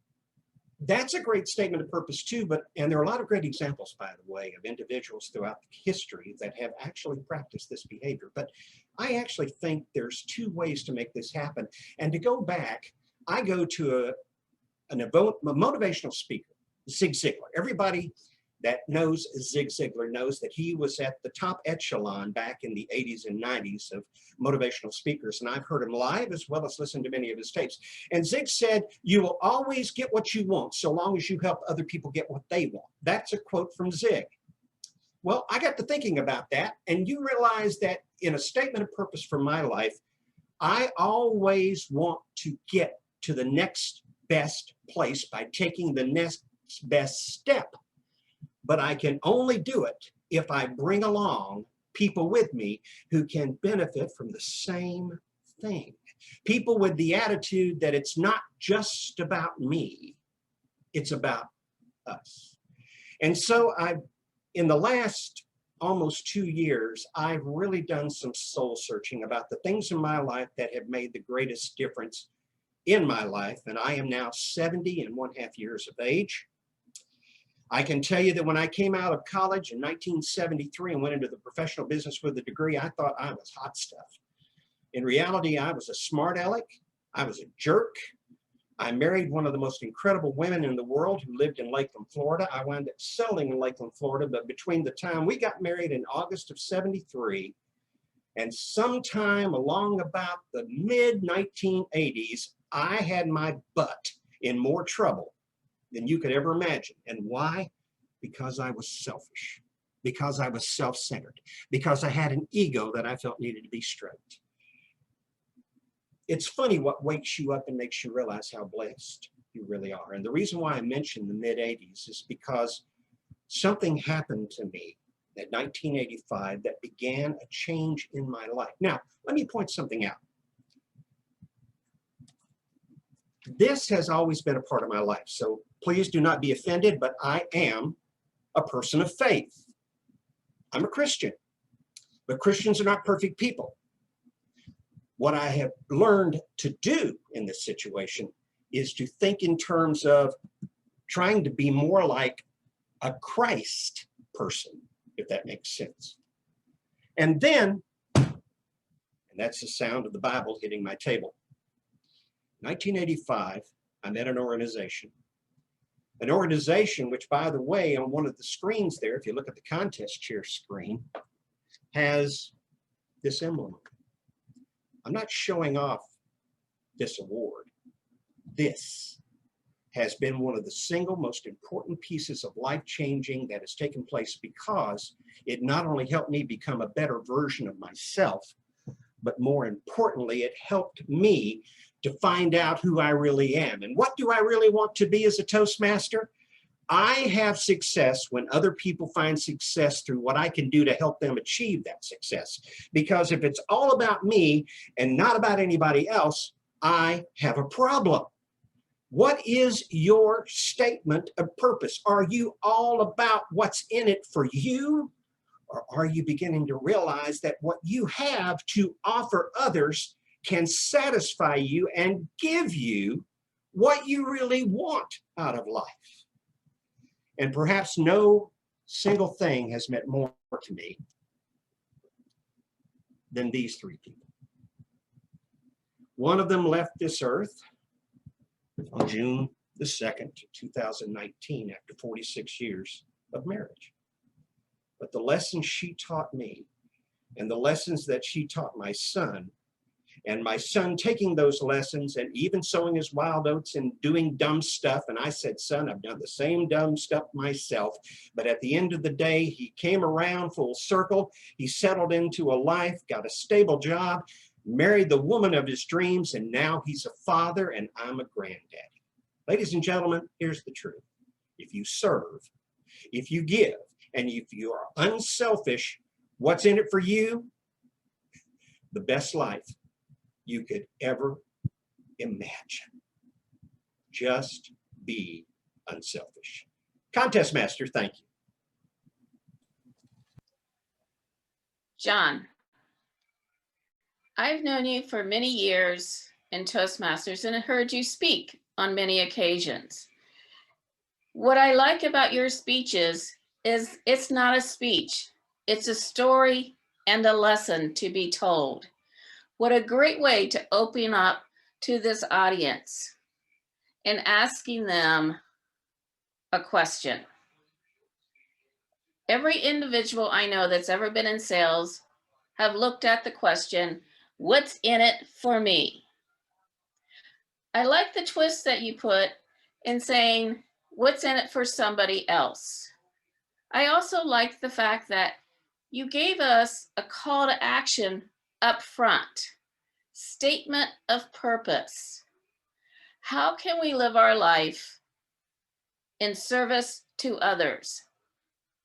that's a great statement of purpose too, and there are a lot of great examples, by the way, of individuals throughout history that have actually practiced this behavior. But I actually think there's two ways to make this happen. And to go back, I go to a motivational speaker, Zig Ziglar. Everybody that knows Zig Ziglar knows that he was at the top echelon back in the 80s and 90s of motivational speakers. And I've heard him live as well as listened to many of his tapes. And Zig said, "You will always get what you want so long as you help other people get what they want." That's a quote from Zig. Well, I got to thinking about that, and you realize that in a statement of purpose for my life, I always want to get to the next best place by taking the next best step. But I can only do it if I bring along people with me who can benefit from the same thing. People with the attitude that it's not just about me, it's about us. And so in the last almost 2 years, I've really done some soul searching about the things in my life that have made the greatest difference in my life. And I am now 70 and 1/2 years of age. I can tell you that when I came out of college in 1973 and went into the professional business with a degree, I thought I was hot stuff. In reality, I was a smart aleck. I was a jerk. I married one of the most incredible women in the world who lived in Lakeland, Florida. I wound up settling in Lakeland, Florida, but between the time we got married in August of 73 and sometime along about the mid-1980s, I had my butt in more trouble than you could ever imagine. And why? Because I was selfish, because I was self-centered, because I had an ego that I felt needed to be stroked. It's funny what wakes you up and makes you realize how blessed you really are. And the reason why I mentioned the mid-80s is because something happened to me in 1985 that began a change in my life. Now, let me point something out. This has always been a part of my life, so please do not be offended, but I am a person of faith. I'm a Christian, but Christians are not perfect people. What I have learned to do in this situation is to think in terms of trying to be more like a Christ person, if that makes sense. And then, and that's the sound of the Bible hitting my table. 1985, I met an organization which, by the way, on one of the screens there, if you look at the contest chair screen, has this emblem. I'm not showing off this award. This has been one of the single most important pieces of life-changing that has taken place, because it not only helped me become a better version of myself, but more importantly, it helped me to find out who I really am. And what do I really want to be as a Toastmaster? I have success when other people find success through what I can do to help them achieve that success. Because if it's all about me and not about anybody else, I have a problem. What is your statement of purpose? Are you all about what's in it for you? Or are you beginning to realize that what you have to offer others can satisfy you and give you what you really want out of life? And perhaps no single thing has meant more to me than these three people. One of them left this earth on June the 2nd, 2019, after 46 years of marriage. But the lessons she taught me, and the lessons that she taught my son, and my son taking those lessons and even sowing his wild oats and doing dumb stuff. And I said, son, I've done the same dumb stuff myself. But at the end of the day, he came around full circle. He settled into a life, got a stable job, married the woman of his dreams, and now he's a father and I'm a granddaddy. Ladies and gentlemen, here's the truth. If you serve, if you give, and if you are unselfish, what's in it for you? The best life you could ever imagine. Just be unselfish. Contest Master, thank you. John, I've known you for many years in Toastmasters and heard you speak on many occasions. What I like about your speeches is it's not a speech, it's a story and a lesson to be told. What a great way to open up to this audience and asking them a question. Every individual I know that's ever been in sales have looked at the question, what's in it for me? I like the twist that you put in saying, what's in it for somebody else? I also like the fact that you gave us a call to action up front. Statement of purpose. How can we live our life in service to others?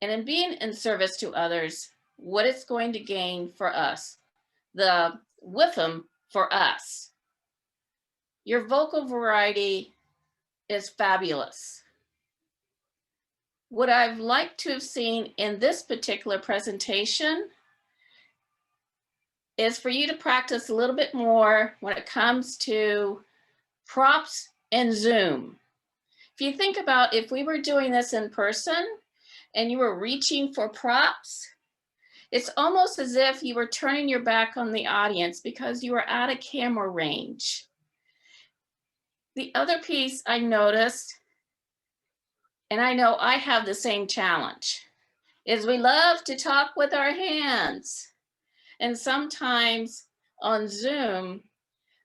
And in being in service to others, what it's going to gain for us, the WIFM for us. Your vocal variety is fabulous. What I've liked to have seen in this particular presentation is for you to practice a little bit more when it comes to props and Zoom. If you think about if we were doing this in person and you were reaching for props, it's almost as if you were turning your back on the audience because you were out of camera range. The other piece I noticed, and I know I have the same challenge, is we love to talk with our hands. And sometimes on Zoom,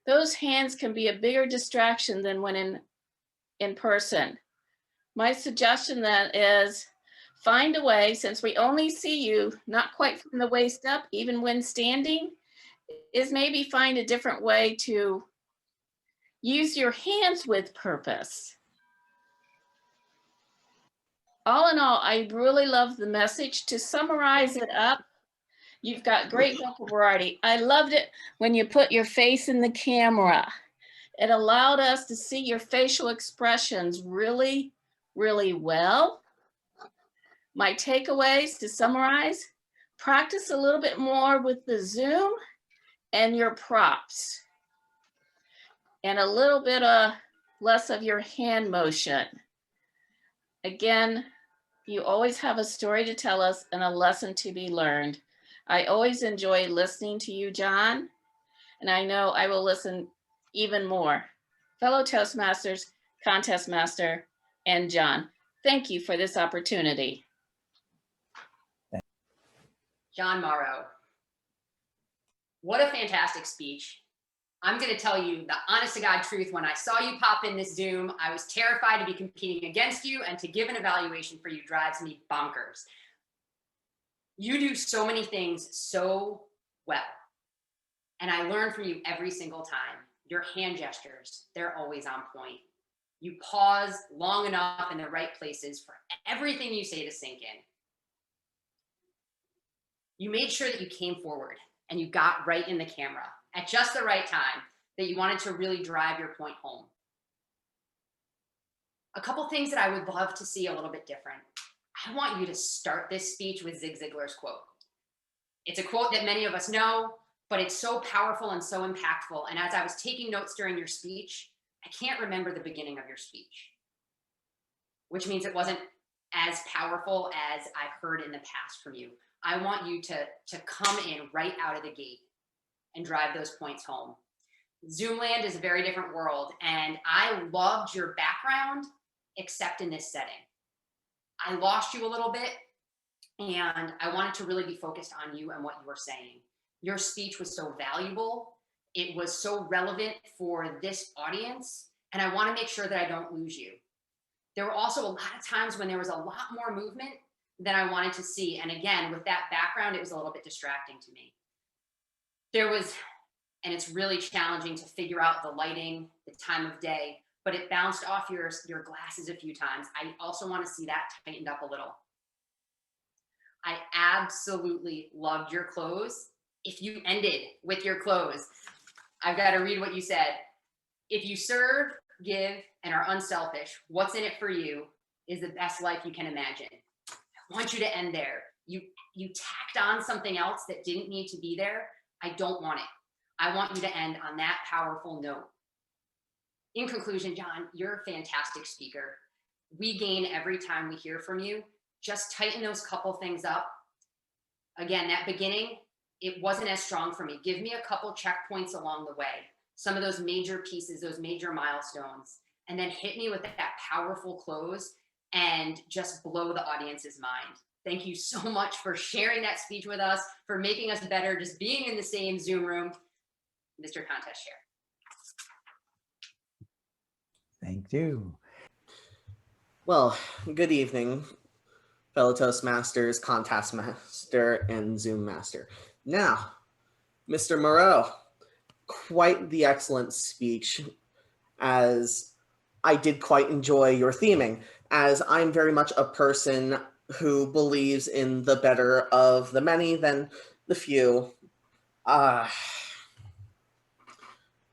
those hands can be a bigger distraction than when in person. My suggestion then is find a way, since we only see you not quite from the waist up, even when standing, is maybe find a different way to use your hands with purpose. All in all, I really love the message. To summarize it up, you've got great vocal variety. I loved it when you put your face in the camera. It allowed us to see your facial expressions really, really well. My takeaways to summarize, practice a little bit more with the Zoom and your props, and a little bit less of your hand motion. Again, you always have a story to tell us and a lesson to be learned. I always enjoy listening to you, John, and I know I will listen even more. Fellow Toastmasters, Contest Master, and John, thank you for this opportunity. John Morrow, what a fantastic speech. I'm going to tell you the honest to God truth. When I saw you pop in this Zoom, I was terrified to be competing against you, and to give an evaluation for you drives me bonkers. You do so many things so well, and I learn from you every single time. Your hand gestures, they're always on point. You pause long enough in the right places for everything you say to sink in. You made sure that you came forward and you got right in the camera at just the right time, that you wanted to really drive your point home. A couple things that I would love to see a little bit different. I want you to start this speech with Zig Ziglar's quote. It's a quote that many of us know, but it's so powerful and so impactful. And as I was taking notes during your speech, I can't remember the beginning of your speech, which means it wasn't as powerful as I've heard in the past from you. I want you to come in right out of the gate and drive those points home. Zoomland is a very different world, and I loved your background, except in this setting. I lost you a little bit, and I wanted to really be focused on you and what you were saying. Your speech was so valuable. It was so relevant for this audience, and I want to make sure that I don't lose you. There were also a lot of times when there was a lot more movement than I wanted to see. And again, with that background, it was a little bit distracting to me. And it's really challenging to figure out the lighting, the time of day, but it bounced off your glasses a few times. I also want to see that tightened up a little. I absolutely loved your close. If you ended with your close, I've got to read what you said. If you serve, give, and are unselfish, what's in it for you is the best life you can imagine. I want you to end there. You tacked on something else that didn't need to be there. I don't want it. I want you to end on that powerful note. In conclusion, John, you're a fantastic speaker. We gain every time we hear from you. Just tighten those couple things up. Again, that beginning, it wasn't as strong for me. Give me a couple checkpoints along the way. Some of those major pieces, those major milestones, and then hit me with that powerful close and just blow the audience's mind. Thank you so much for sharing that speech with us, for making us better, just being in the same Zoom room. Mr. Contest Chair. Thank you. Well, good evening, fellow Toastmasters, Contest Master, and Zoom Master. Now, Mr. Morrow, quite the excellent speech, as I did quite enjoy your theming, as I'm very much a person who believes in the better of the many than the few.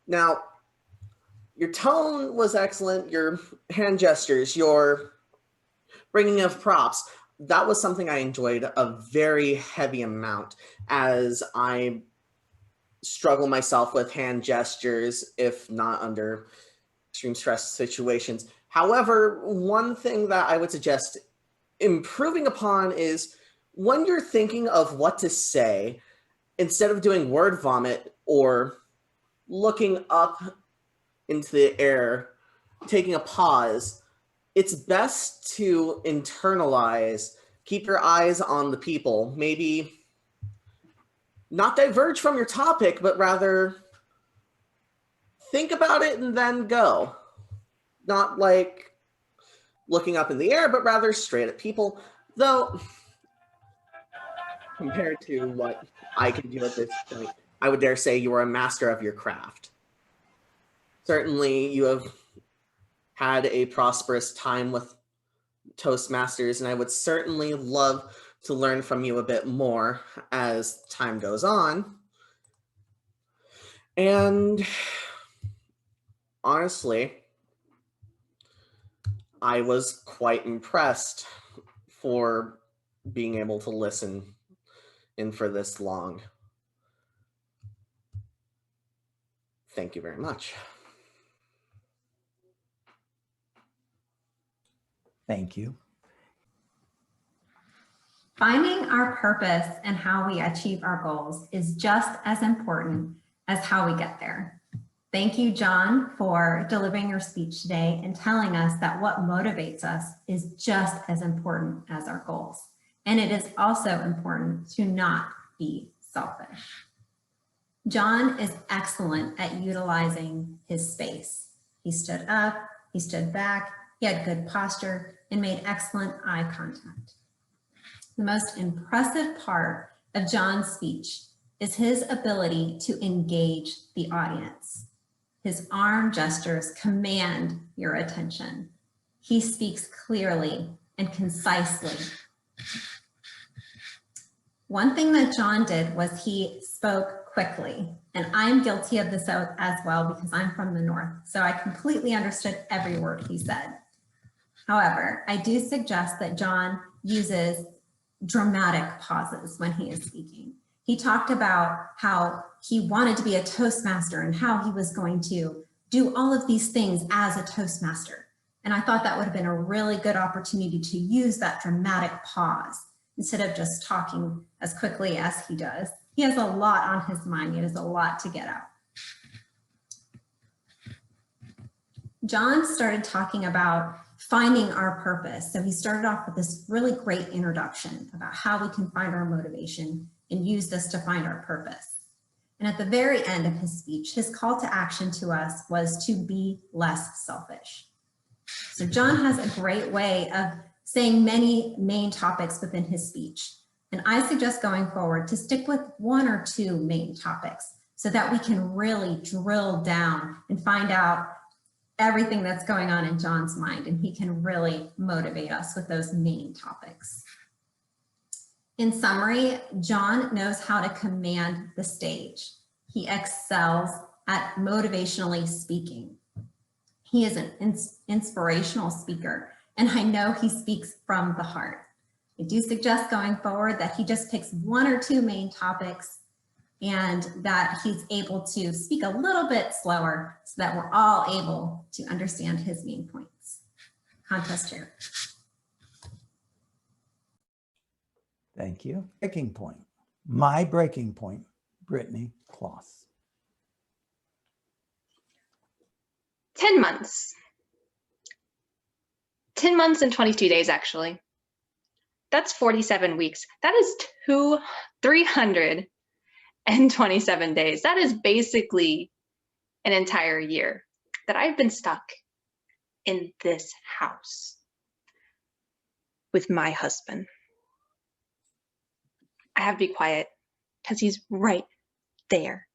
Now, your tone was excellent, your hand gestures, your bringing of props, that was something I enjoyed a very heavy amount, as I struggle myself with hand gestures, if not under extreme stress situations. However, one thing that I would suggest improving upon is when you're thinking of what to say, instead of doing word vomit or looking up into the air, taking a pause, it's best to internalize, keep your eyes on the people, maybe not diverge from your topic, but rather think about it and then go. Not like looking up in the air, but rather straight at people. Though, compared to what I can do at this point, I would dare say you are a master of your craft. Certainly, you have had a prosperous time with Toastmasters, and I would certainly love to learn from you a bit more as time goes on. And honestly, I was quite impressed for being able to listen in for this long. Thank you very much. Thank you. Finding our purpose and how we achieve our goals is just as important as how we get there. Thank you, John, for delivering your speech today and telling us that what motivates us is just as important as our goals. And it is also important to not be selfish. John is excellent at utilizing his space. He stood up, he stood back, he had good posture, and made excellent eye contact. The most impressive part of John's speech is his ability to engage the audience. His arm gestures command your attention. He speaks clearly and concisely. One thing that John did was he spoke quickly, and I'm guilty of this as well because I'm from the North, so I completely understood every word he said. However, I do suggest that John uses dramatic pauses when he is speaking. He talked about how he wanted to be a Toastmaster and how he was going to do all of these things as a Toastmaster. And I thought that would have been a really good opportunity to use that dramatic pause instead of just talking as quickly as he does. He has a lot on his mind. He has a lot to get out. John started talking about finding our purpose. So he started off with this really great introduction about how we can find our motivation and use this to find our purpose. And at the very end of his speech, his call to action to us was to be less selfish. So John has a great way of saying many main topics within his speech. And I suggest going forward to stick with one or two main topics so that we can really drill down and find out everything that's going on in John's mind, and he can really motivate us with those main topics. In summary, John knows how to command the stage. He excels at motivationally speaking. He is an inspirational speaker, and I know he speaks from the heart. I do suggest going forward that he just picks one or two main topics and that he's able to speak a little bit slower so that we're all able to understand his main points. Contest chair. Thank you. Breaking point. My breaking point, Brittany Kloss. 10 months. 10 months and 22 days, actually. That's 47 weeks. That is 327 days. That is basically an entire year that I've been stuck in this house with my husband. I have to be quiet because he's right there.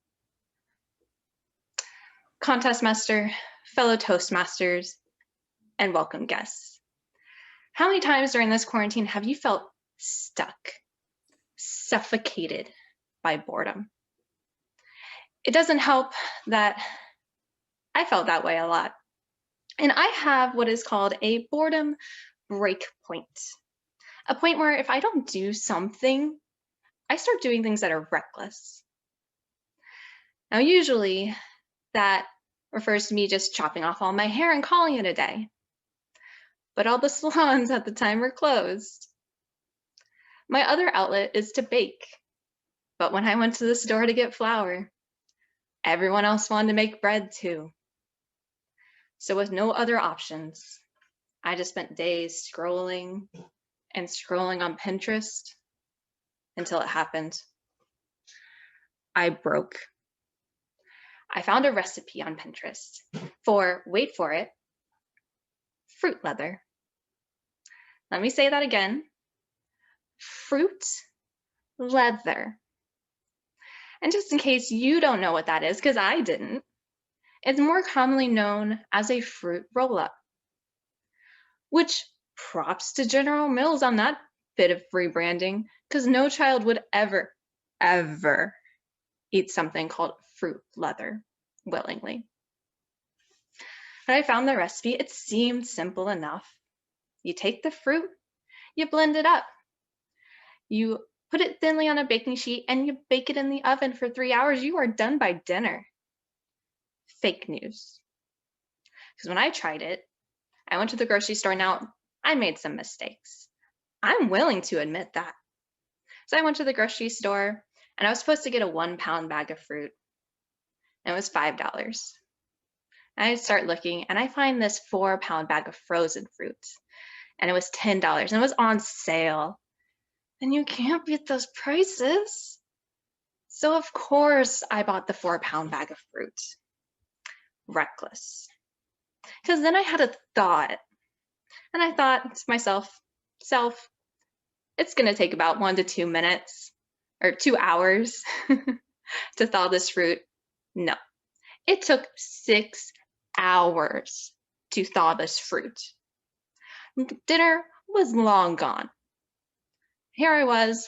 Contest master, fellow Toastmasters, and welcome guests. How many times during this quarantine have you felt stuck, suffocated by boredom? It doesn't help that I felt that way a lot. And I have what is called a boredom break point. A point where if I don't do something, I start doing things that are reckless. Now, usually that refers to me just chopping off all my hair and calling it a day. But all the salons at the time were closed. My other outlet is to bake. But when I went to the store to get flour, everyone else wanted to make bread too. So with no other options, I just spent days scrolling and scrolling on Pinterest until it happened. I broke. I found a recipe on Pinterest for, wait for it, fruit leather. Let me say that again. Fruit leather. And just in case you don't know what that is, because I didn't, it's more commonly known as a fruit roll-up, which props to General Mills on that bit of rebranding, because no child would ever, ever eat something called fruit leather willingly. But I found the recipe. It seemed simple enough. You take the fruit, you blend it up. You put it thinly on a baking sheet and you bake it in the oven for 3 hours. You are done by dinner. Fake news. Because when I tried it, I went to the grocery store. Now, I made some mistakes. I'm willing to admit that. So I went to the grocery store and I was supposed to get a 1 pound bag of fruit. And it was $5. And I start looking and I find this 4 pound bag of frozen fruit. And it was $10 and it was on sale. And you can't beat those prices. So of course I bought the 4 pound bag of fruit. Reckless. Because then I had a thought. And I thought to myself, it's going to take about 1 to 2 minutes or 2 hours to thaw this fruit. No, it took 6 hours to thaw this fruit. Dinner was long gone. Here I was,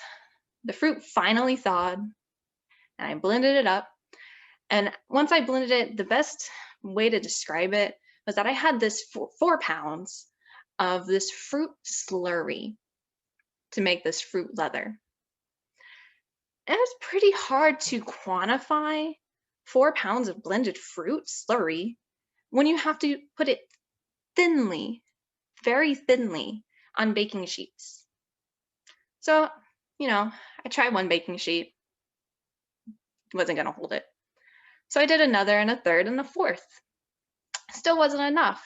the fruit finally thawed, and I blended it up. And once I blended it, the best way to describe it was that I had this 4 pounds of this fruit slurry to make this fruit leather. And it's pretty hard to quantify 4 pounds of blended fruit slurry when you have to put it thinly, very thinly on baking sheets. So, I tried one baking sheet, wasn't gonna hold it. So I did another and a third and a fourth. Still wasn't enough.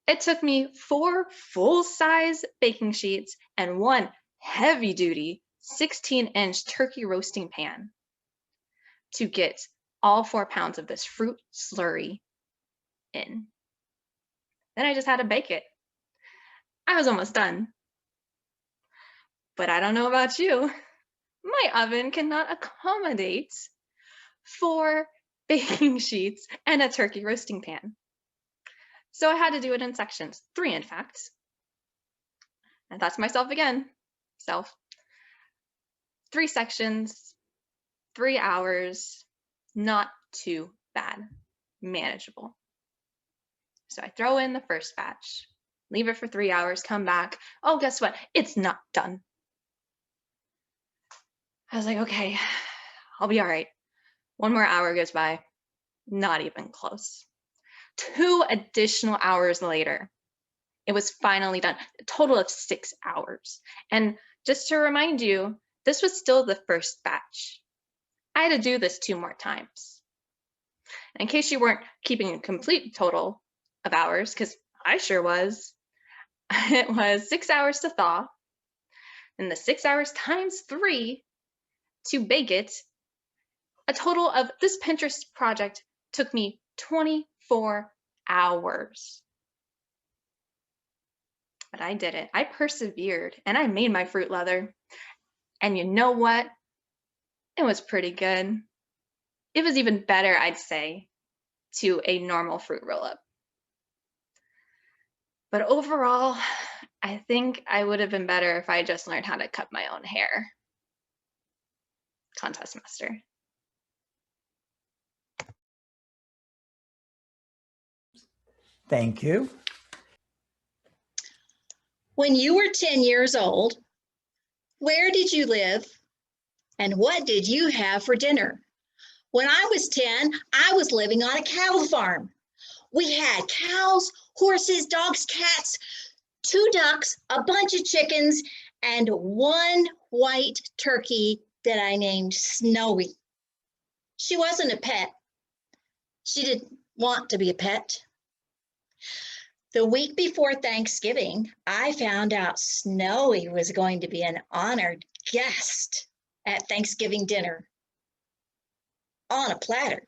It took me 4 full-size baking sheets and 1 heavy-duty 16-inch turkey roasting pan to get all 4 pounds of this fruit slurry in. Then I just had to bake it. I was almost done. But I don't know about you. My oven cannot accommodate 4 baking sheets and a turkey roasting pan. So I had to do it in sections, 3 in fact. And that's myself again, 3 sections, 3 hours, not too bad, manageable. So I throw in the first batch, leave it for 3 hours, come back. Oh, guess what? It's not done. I was like, okay, I'll be all right. 1 more hour goes by, not even close. 2 additional hours later, it was finally done, a total of 6 hours. And just to remind you, this was still the first batch. I had to do this 2 more times. And in case you weren't keeping a complete total of hours, because I sure was, it was 6 hours to thaw, and the 6 hours times 3 to bake it. A total of this Pinterest project took me 24 hours. But I did it. I persevered and I made my fruit leather. And you know what? It was pretty good. It was even better, I'd say, to a normal fruit roll-up. But overall, I think I would have been better if I just learned how to cut my own hair. Contest master. Thank you. When you were 10 years old, where did you live and what did you have for dinner? When I was 10, I was living on a cattle farm. We had cows, horses, dogs, cats, 2 ducks, a bunch of chickens, and 1 white turkey that I named Snowy. She wasn't a pet. She didn't want to be a pet. The week before Thanksgiving, I found out Snowy was going to be an honored guest at Thanksgiving dinner on a platter.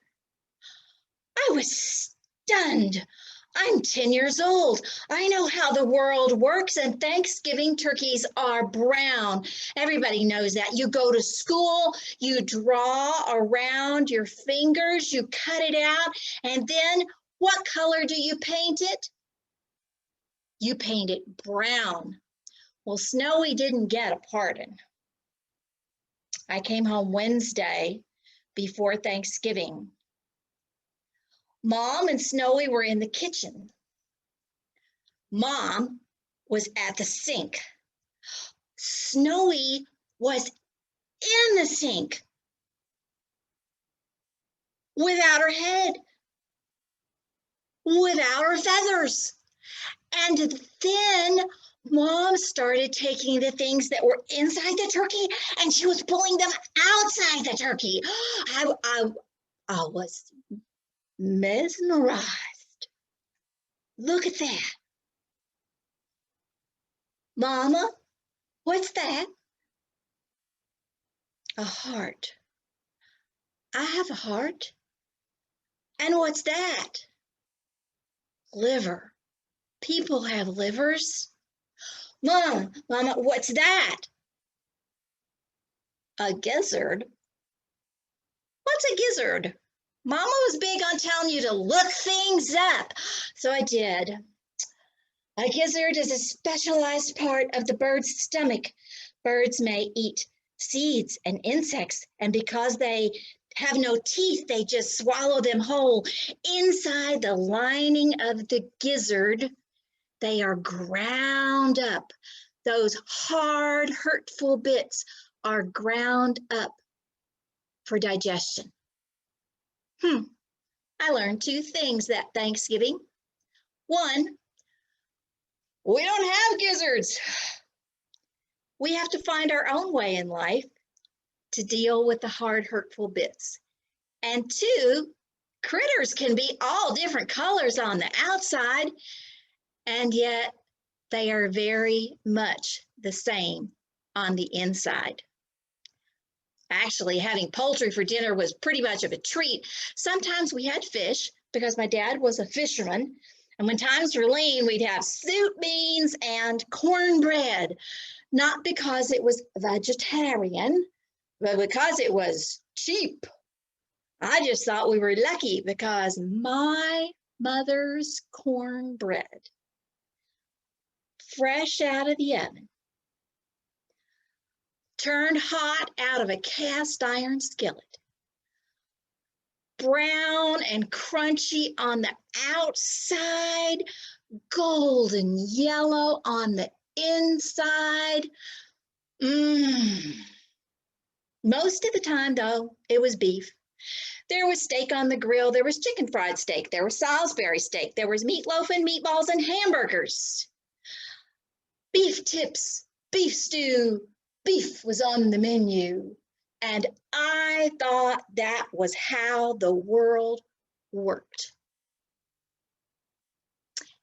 I was stunned. I'm 10 years old. I know how the world works, and Thanksgiving turkeys are brown. Everybody knows that. You go to school, you draw around your fingers, you cut it out, and then what color do you paint it? You paint it brown. Well, Snowy didn't get a pardon. I came home Wednesday before Thanksgiving. Mom and Snowy were in the kitchen. Mom was at the sink. Snowy was in the sink without her head, without her feathers. And then Mom started taking the things that were inside the turkey and she was pulling them outside the turkey. I was mesmerized. Look at that. Mama, what's that? A heart. I have a heart. And what's that? Liver. People have livers. Mama, what's that? A gizzard. What's a gizzard? Mama was big on telling you to look things up, so I did. A gizzard is a specialized part of the bird's stomach. Birds may eat seeds and insects, and because they have no teeth, they just swallow them whole. Inside the lining of the gizzard, they are ground up. Those hard, hurtful bits are ground up for digestion. I learned 2 things that Thanksgiving. 1, we don't have gizzards. We have to find our own way in life to deal with the hard, hurtful bits. And 2, critters can be all different colors on the outside, and yet they are very much the same on the inside. Actually, having poultry for dinner was pretty much of a treat. Sometimes we had fish because my dad was a fisherman. And when times were lean, we'd have soup beans and cornbread, not because it was vegetarian, but because it was cheap. I just thought we were lucky because my mother's cornbread, fresh out of the oven, turned hot out of a cast iron skillet, brown and crunchy on the outside, golden yellow on the inside. Most of the time, though, it was beef. There was steak on the grill. There was chicken fried steak. There was Salisbury steak. There was meatloaf and meatballs and hamburgers. Beef tips, beef stew, beef was on the menu. And I thought that was how the world worked.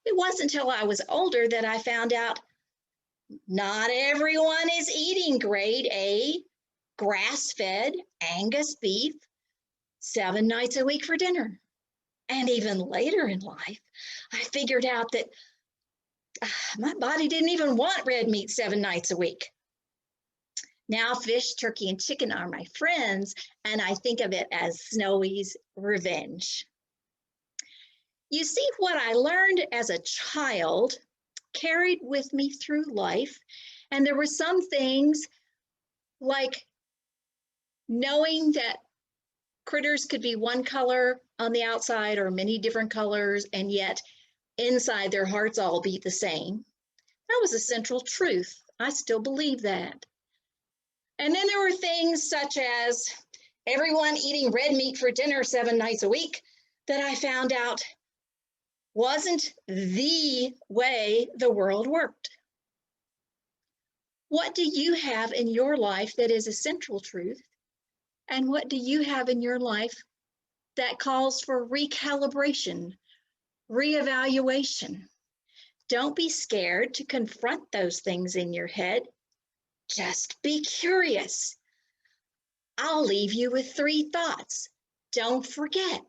It wasn't until I was older that I found out not everyone is eating grade A grass-fed Angus beef 7 nights a week for dinner. And even later in life, I figured out that my body didn't even want red meat 7 nights a week. Now fish, turkey, and chicken are my friends, and I think of it as Snowy's revenge. You see, what I learned as a child carried with me through life, and there were some things like knowing that critters could be one color on the outside or many different colors, and yet inside their hearts all beat the same. That was a central truth. I still believe that. And then there were things such as everyone eating red meat for dinner 7 nights a week that I found out wasn't the way the world worked. What do you have in your life that is a central truth? And what do you have in your life that calls for recalibration, reevaluation? Don't be scared to confront those things in your head. Just be curious. I'll leave you with 3 thoughts. Don't forget,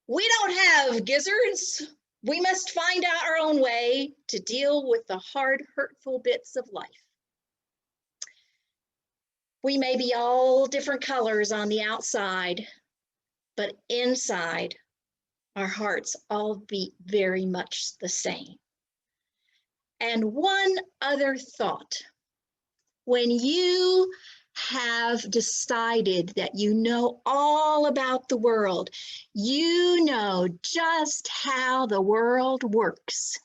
we don't have gizzards. We must find out our own way to deal with the hard, hurtful bits of life. We may be all different colors on the outside, but inside, our hearts all beat very much the same. And one other thought. When you have decided that you know all about the world, you know just how the world works.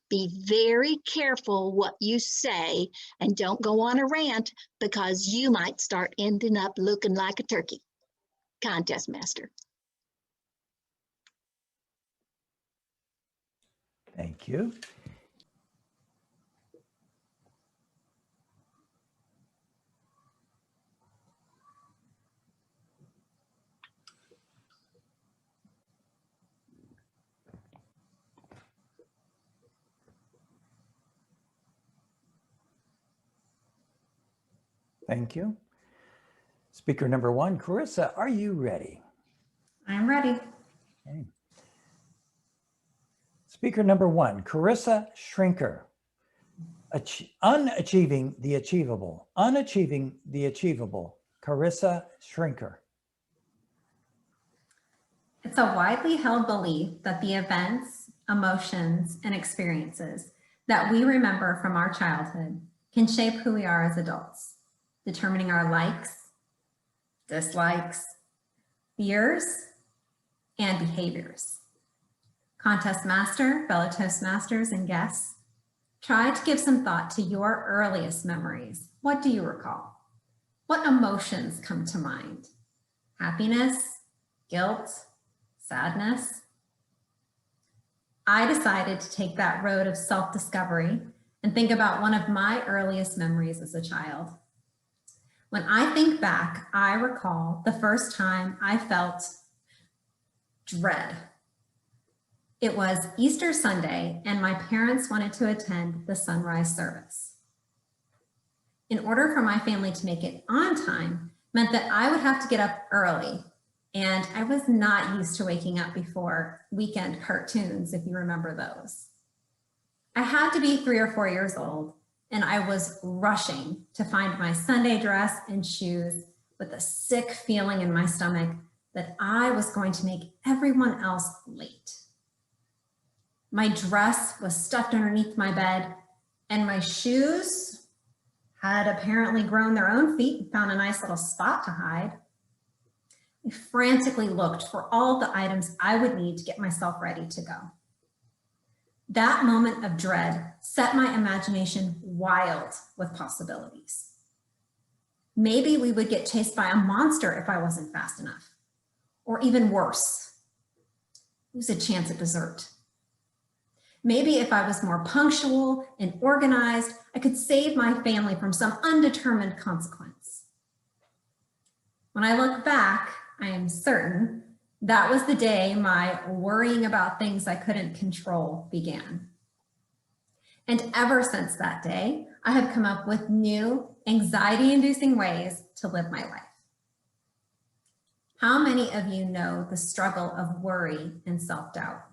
Be very careful what you say and don't go on a rant because you might start ending up looking like a turkey. Contest Master. Thank you. Thank you. Speaker number 1, Carissa, are you ready? I'm ready. Okay. Speaker number 1, Carissa Schrenker. Unachieving the achievable. Unachieving the achievable. Carissa Schrenker. It's a widely held belief that the events, emotions, and experiences that we remember from our childhood can shape who we are as adults, determining our likes, dislikes, fears, and behaviors. Contest master, fellow Toastmasters, and guests, try to give some thought to your earliest memories. What do you recall? What emotions come to mind? Happiness, guilt, sadness? I decided to take that road of self-discovery and think about one of my earliest memories as a child. When I think back, I recall the first time I felt dread. It was Easter Sunday, and my parents wanted to attend the sunrise service. In order for my family to make it on time meant that I would have to get up early, and I was not used to waking up before weekend cartoons, if you remember those. I had to be 3 or 4 years old, and I was rushing to find my Sunday dress and shoes with a sick feeling in my stomach that I was going to make everyone else late. My dress was stuffed underneath my bed, and my shoes had apparently grown their own feet and found a nice little spot to hide. I frantically looked for all the items I would need to get myself ready to go. That moment of dread set my imagination wild with possibilities. Maybe we would get chased by a monster if I wasn't fast enough, or even worse, lose a chance at dessert. Maybe if I was more punctual and organized, I could save my family from some undetermined consequence. When I look back, I am certain that was the day my worrying about things I couldn't control began. And ever since that day, I have come up with new anxiety-inducing ways to live my life. How many of you know the struggle of worry and self-doubt?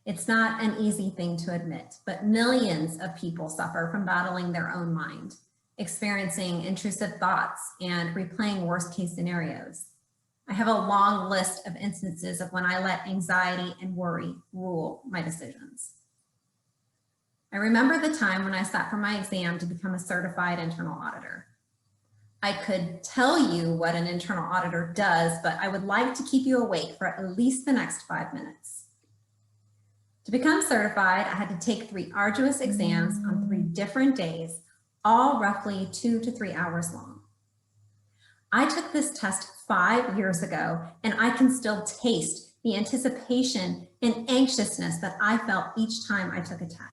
It's not an easy thing to admit, but millions of people suffer from battling their own mind, experiencing intrusive thoughts and replaying worst-case scenarios. I have a long list of instances of when I let anxiety and worry rule my decisions. I remember the time when I sat for my exam to become a certified internal auditor. I could tell you what an internal auditor does, but I would like to keep you awake for at least the next 5 minutes. To become certified, I had to take 3 arduous exams on 3 different days, all roughly 2 to 3 hours long. I took this test 5 years ago, and I can still taste the anticipation and anxiousness that I felt each time I took a test.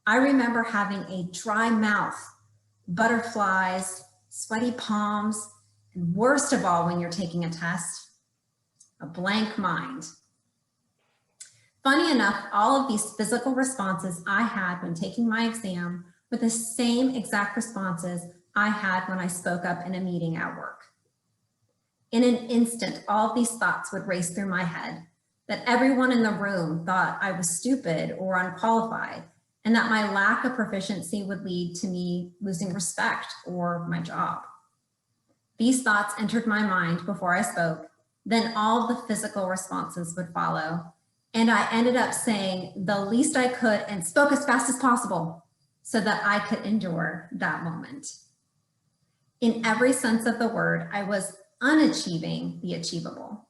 I remember having a dry mouth, butterflies, sweaty palms, and worst of all, when you're taking a test, a blank mind. Funny enough, all of these physical responses I had when taking my exam were the same exact responses I had when I spoke up in a meeting at work. In an instant, all of these thoughts would race through my head, that everyone in the room thought I was stupid or unqualified, and that my lack of proficiency would lead to me losing respect or my job. These thoughts entered my mind before I spoke, then all the physical responses would follow, and I ended up saying the least I could and spoke as fast as possible so that I could endure that moment. In every sense of the word, I was unachieving the achievable.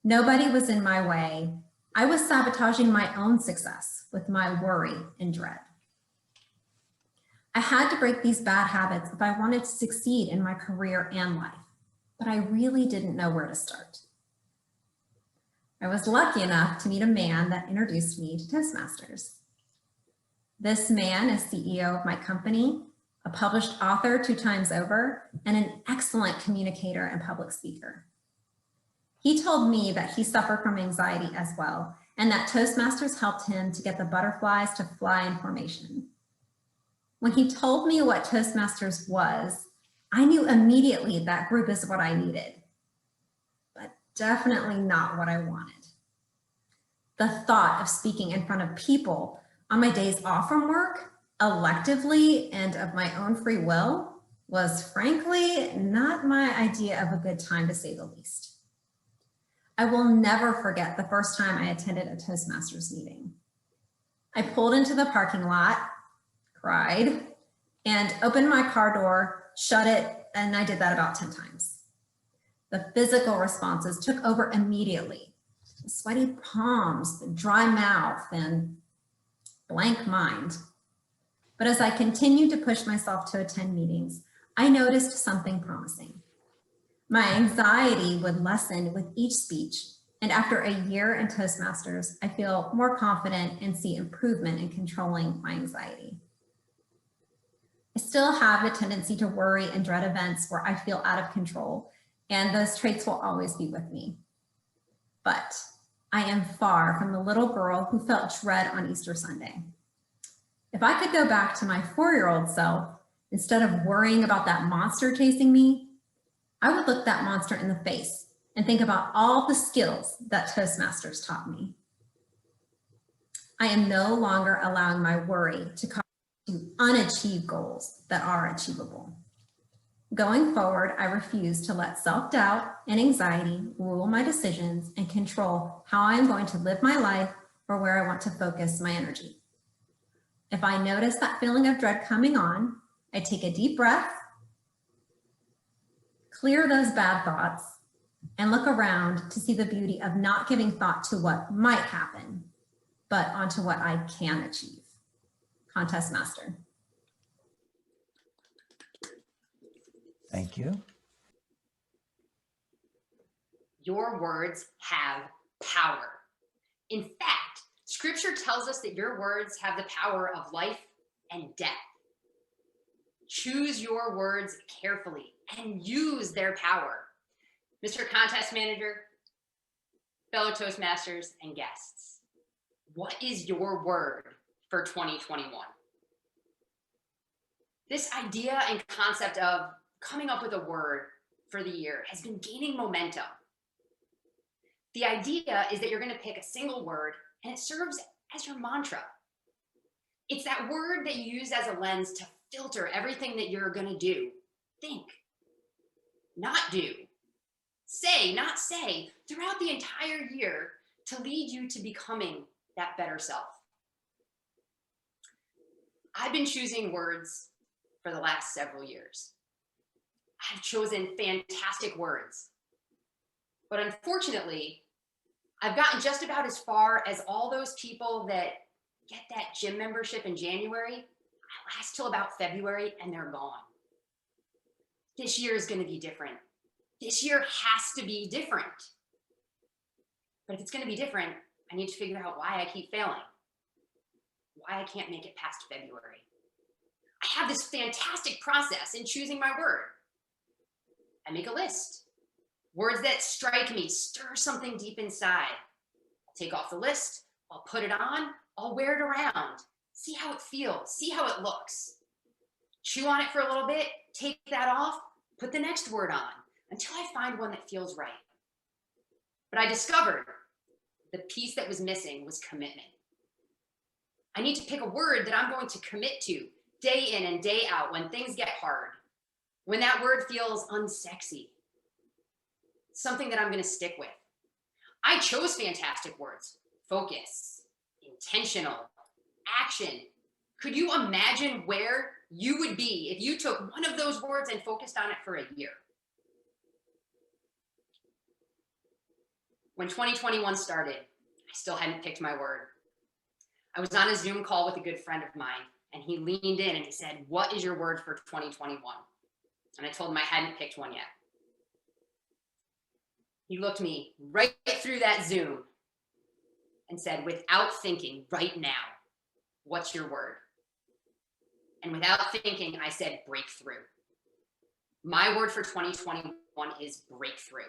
Nobody was in my way. I was sabotaging my own success with my worry and dread. I had to break these bad habits if I wanted to succeed in my career and life, but I really didn't know where to start. I was lucky enough to meet a man that introduced me to Toastmasters. This man is CEO of my company, a published author 2 times over, and an excellent communicator and public speaker. He told me that he suffered from anxiety as well, and that Toastmasters helped him to get the butterflies to fly in formation. When he told me what Toastmasters was, I knew immediately that group is what I needed, but definitely not what I wanted. The thought of speaking in front of people on my days off from work, electively and of my own free will, was frankly not my idea of a good time, to say the least. I will never forget the first time I attended a Toastmasters meeting. I pulled into the parking lot, cried, and opened my car door, shut it, and I did that about 10 times. The physical responses took over immediately. The sweaty palms, the dry mouth, and blank mind. But as I continued to push myself to attend meetings, I noticed something promising. My anxiety would lessen with each speech, and after a year in Toastmasters, I feel more confident and see improvement in controlling my anxiety. I still have a tendency to worry and dread events where I feel out of control, and those traits will always be with me. But I am far from the little girl who felt dread on Easter Sunday. If I could go back to my 4-year-old self, instead of worrying about that monster chasing me, I would look that monster in the face and think about all the skills that Toastmasters taught me. I am no longer allowing my worry to cause me to unachieve goals that are achievable. Going forward, I refuse to let self-doubt and anxiety rule my decisions and control how I am going to live my life or where I want to focus my energy. If I notice that feeling of dread coming on, I take a deep breath, clear those bad thoughts, and look around to see the beauty of not giving thought to what might happen, but onto what I can achieve. Contest Master. Thank you. Your words have power. In fact, scripture tells us that your words have the power of life and death. Choose your words carefully and use their power. Mr. Contest Manager, fellow Toastmasters, and guests, what is your word for 2021? This idea and concept of coming up with a word for the year has been gaining momentum. The idea is that you're going to pick a single word and it serves as your mantra. It's that word that you use as a lens to filter everything that you're going to do. Think, not do. Say, not say, throughout the entire year to lead you to becoming that better self. I've been choosing words for the last several years. I've chosen fantastic words. But unfortunately, I've gotten just about as far as all those people that get that gym membership in January. I last till about February and they're gone. This year is going to be different. This year has to be different. But if it's going to be different, I need to figure out why I keep failing. Why I can't make it past February. I have this fantastic process in choosing my word. I make a list. Words that strike me, stir something deep inside. I'll take off the list, I'll put it on, I'll wear it around, see how it feels, see how it looks. Chew on it for a little bit, take that off, put the next word on until I find one that feels right. But I discovered the piece that was missing was commitment. I need to pick a word that I'm going to commit to day in and day out when things get hard, when that word feels unsexy. Something that I'm going to stick with. I chose fantastic words. Focus, intentional, action. Could you imagine where you would be if you took one of those words and focused on it for a year? When 2021 started, I still hadn't picked my word. I was on a Zoom call with a good friend of mine, and he leaned in and he said, "What is your word for 2021?" And I told him I hadn't picked one yet. He looked me right through that Zoom and said, without thinking, right now, what's your word? And without thinking, I said breakthrough. My word for 2021 is breakthrough.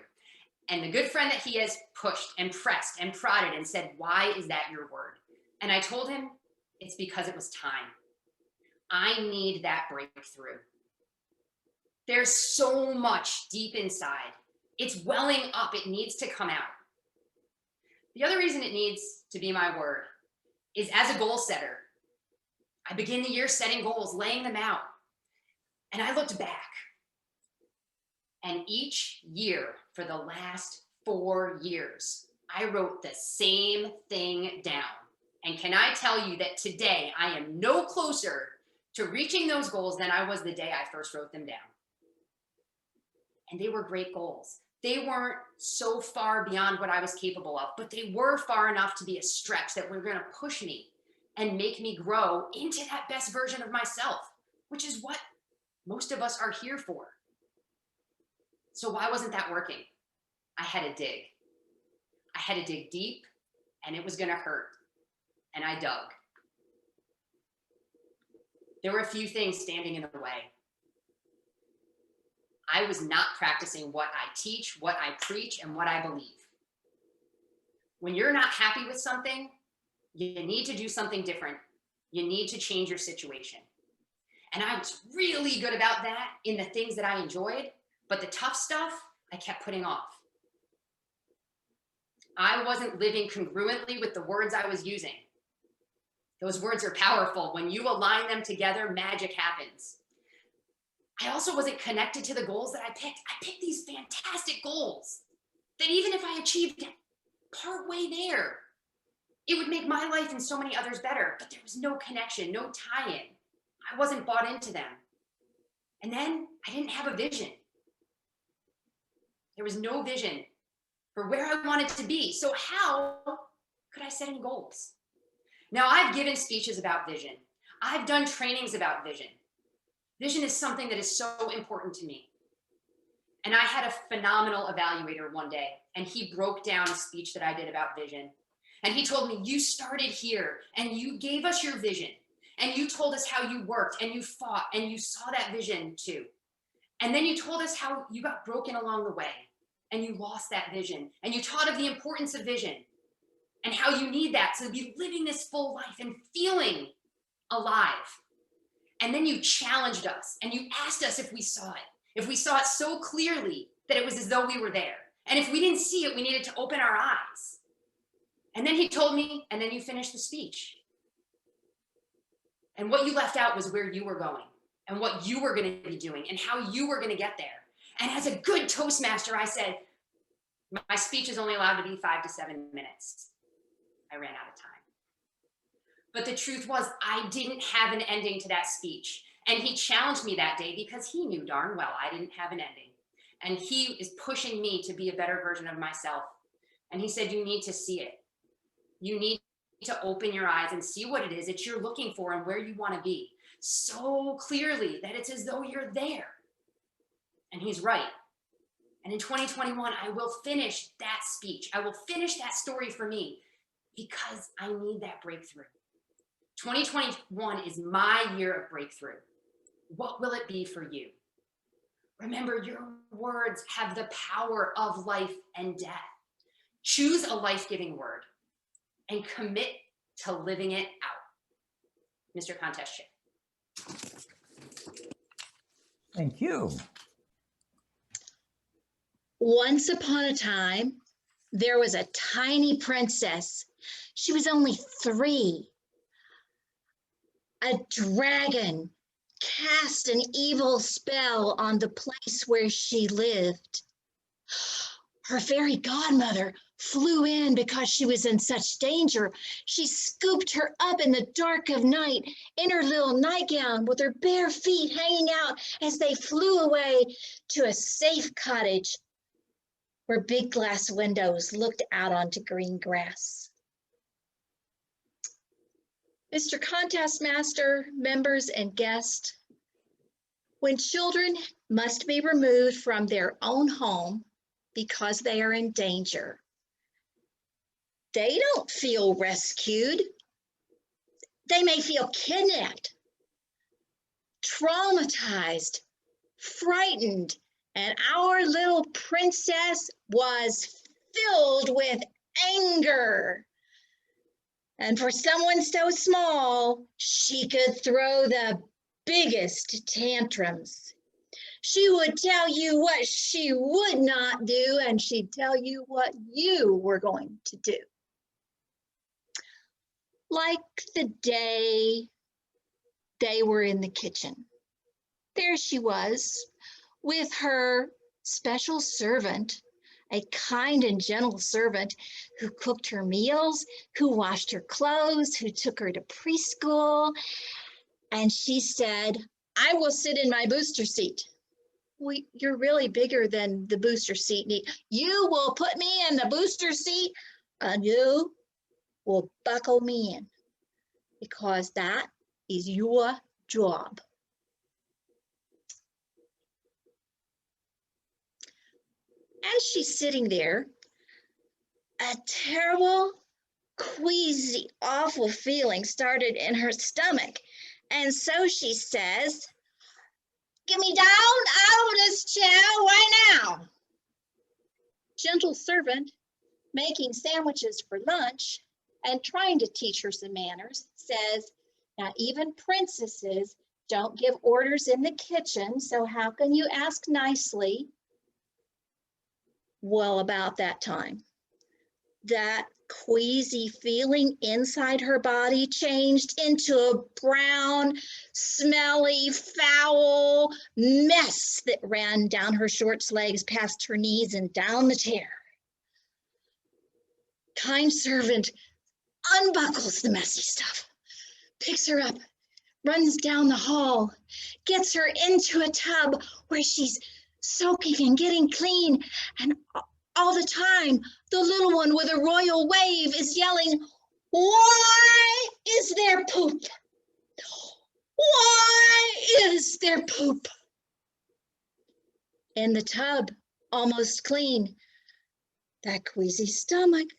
And the good friend that he has pushed and pressed and prodded and said, why is that your word? And I told him, it's because it was time. I need that breakthrough. There's so much deep inside. It's welling up. It needs to come out. The other reason it needs to be my word is as a goal setter, I begin the year setting goals, laying them out. And I looked back. And each year for the last 4 years, I wrote the same thing down. And can I tell you that today I am no closer to reaching those goals than I was the day I first wrote them down. And they were great goals. They weren't so far beyond what I was capable of, but they were far enough to be a stretch that were going to push me and make me grow into that best version of myself, which is what most of us are here for. So why wasn't that working? I had to dig. I had to dig deep, and it was going to hurt. And I dug. There were a few things standing in the way. I was not practicing what I teach, what I preach, and what I believe. When you're not happy with something, you need to do something different. You need to change your situation. And I was really good about that in the things that I enjoyed, but the tough stuff I kept putting off. I wasn't living congruently with the words I was using. Those words are powerful. When you align them together, magic happens. I also wasn't connected to the goals that I picked. I picked these fantastic goals that even if I achieved partway there, it would make my life and so many others better. But there was no connection, no tie-in. I wasn't bought into them. And then I didn't have a vision. There was no vision for where I wanted to be. So how could I set any goals? Now, I've given speeches about vision. I've done trainings about vision. Vision is something that is so important to me. And I had a phenomenal evaluator one day, and he broke down a speech that I did about vision. And he told me, you started here, and you gave us your vision, and you told us how you worked, and you fought, and you saw that vision too. And then you told us how you got broken along the way, and you lost that vision, and you taught of the importance of vision, and how you need that to be living this full life and feeling alive. And then you challenged us and you asked us if we saw it so clearly that it was as though we were there. And if we didn't see it, we needed to open our eyes. And then he told me, and then you finished the speech. And what you left out was where you were going and what you were going to be doing and how you were going to get there. And as a good Toastmaster, I said, my speech is only allowed to be 5 to 7 minutes. I ran out of time. But the truth was, I didn't have an ending to that speech. And he challenged me that day because he knew darn well I didn't have an ending. And he is pushing me to be a better version of myself. And he said, you need to see it. You need to open your eyes and see what it is that you're looking for and where you want to be so clearly that it's as though you're there. And he's right. And in 2021, I will finish that speech. I will finish that story for me because I need that breakthrough. 2021 is my year of breakthrough. What will it be for you? Remember, your words have the power of life and death. Choose a life-giving word and commit to living it out. Mr. Contest Chair. Thank you. Once upon a time, there was a tiny princess. She was only 3. A dragon cast an evil spell on the place where she lived. Her fairy godmother flew in because she was in such danger. She scooped her up in the dark of night in her little nightgown with her bare feet hanging out as they flew away to a safe cottage where big glass windows looked out onto green grass. Mr. Contest Master, members, and guests, when children must be removed from their own home because they are in danger. They don't feel rescued. They may feel kidnapped, traumatized, frightened, and our little princess was filled with anger. And for someone so small, she could throw the biggest tantrums. She would tell you what she would not do, and she'd tell you what you were going to do. Like the day they were in the kitchen. There she was with her special servant, a kind and gentle servant who cooked her meals, who washed her clothes, who took her to preschool. And she said, I will sit in my booster seat. Well, you're really bigger than the booster seat. You will put me in the booster seat and you will buckle me in because that is your job. As she's sitting there, a terrible, queasy, awful feeling started in her stomach. And so she says, get me down out of this chair right now. Gentle servant, making sandwiches for lunch and trying to teach her some manners, says, now even princesses don't give orders in the kitchen, so how can you ask nicely? Well, about that time, that queasy feeling inside her body changed into a brown, smelly, foul mess that ran down her short legs, past her knees, and down the chair. Kind servant unbuckles the messy stuff, picks her up, runs down the hall, gets her into a tub where she's soaking and getting clean, and all the time, the little one with a royal wave is yelling, why is there poop? Why is there poop? In the tub, almost clean, that queasy stomach,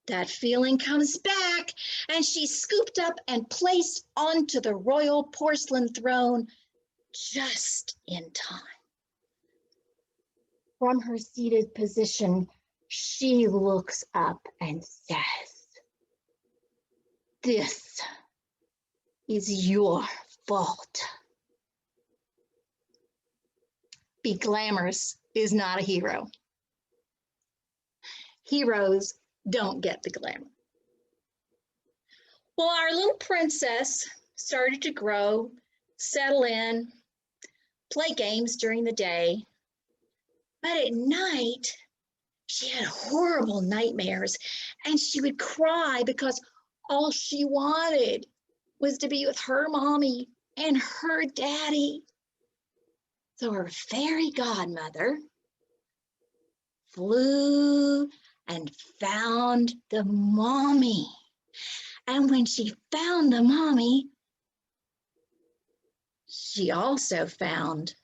that feeling comes back, and she's scooped up and placed onto the royal porcelain throne just in time. From her seated position, she looks up and says, this is your fault. Be glamorous is not a hero. Heroes don't get the glamour. Well, our little princess started to grow, settle in, play games during the day. But at night, she had horrible nightmares, and she would cry because all she wanted was to be with her mommy and her daddy. So her fairy godmother flew and found the mommy. And when she found the mommy, she also found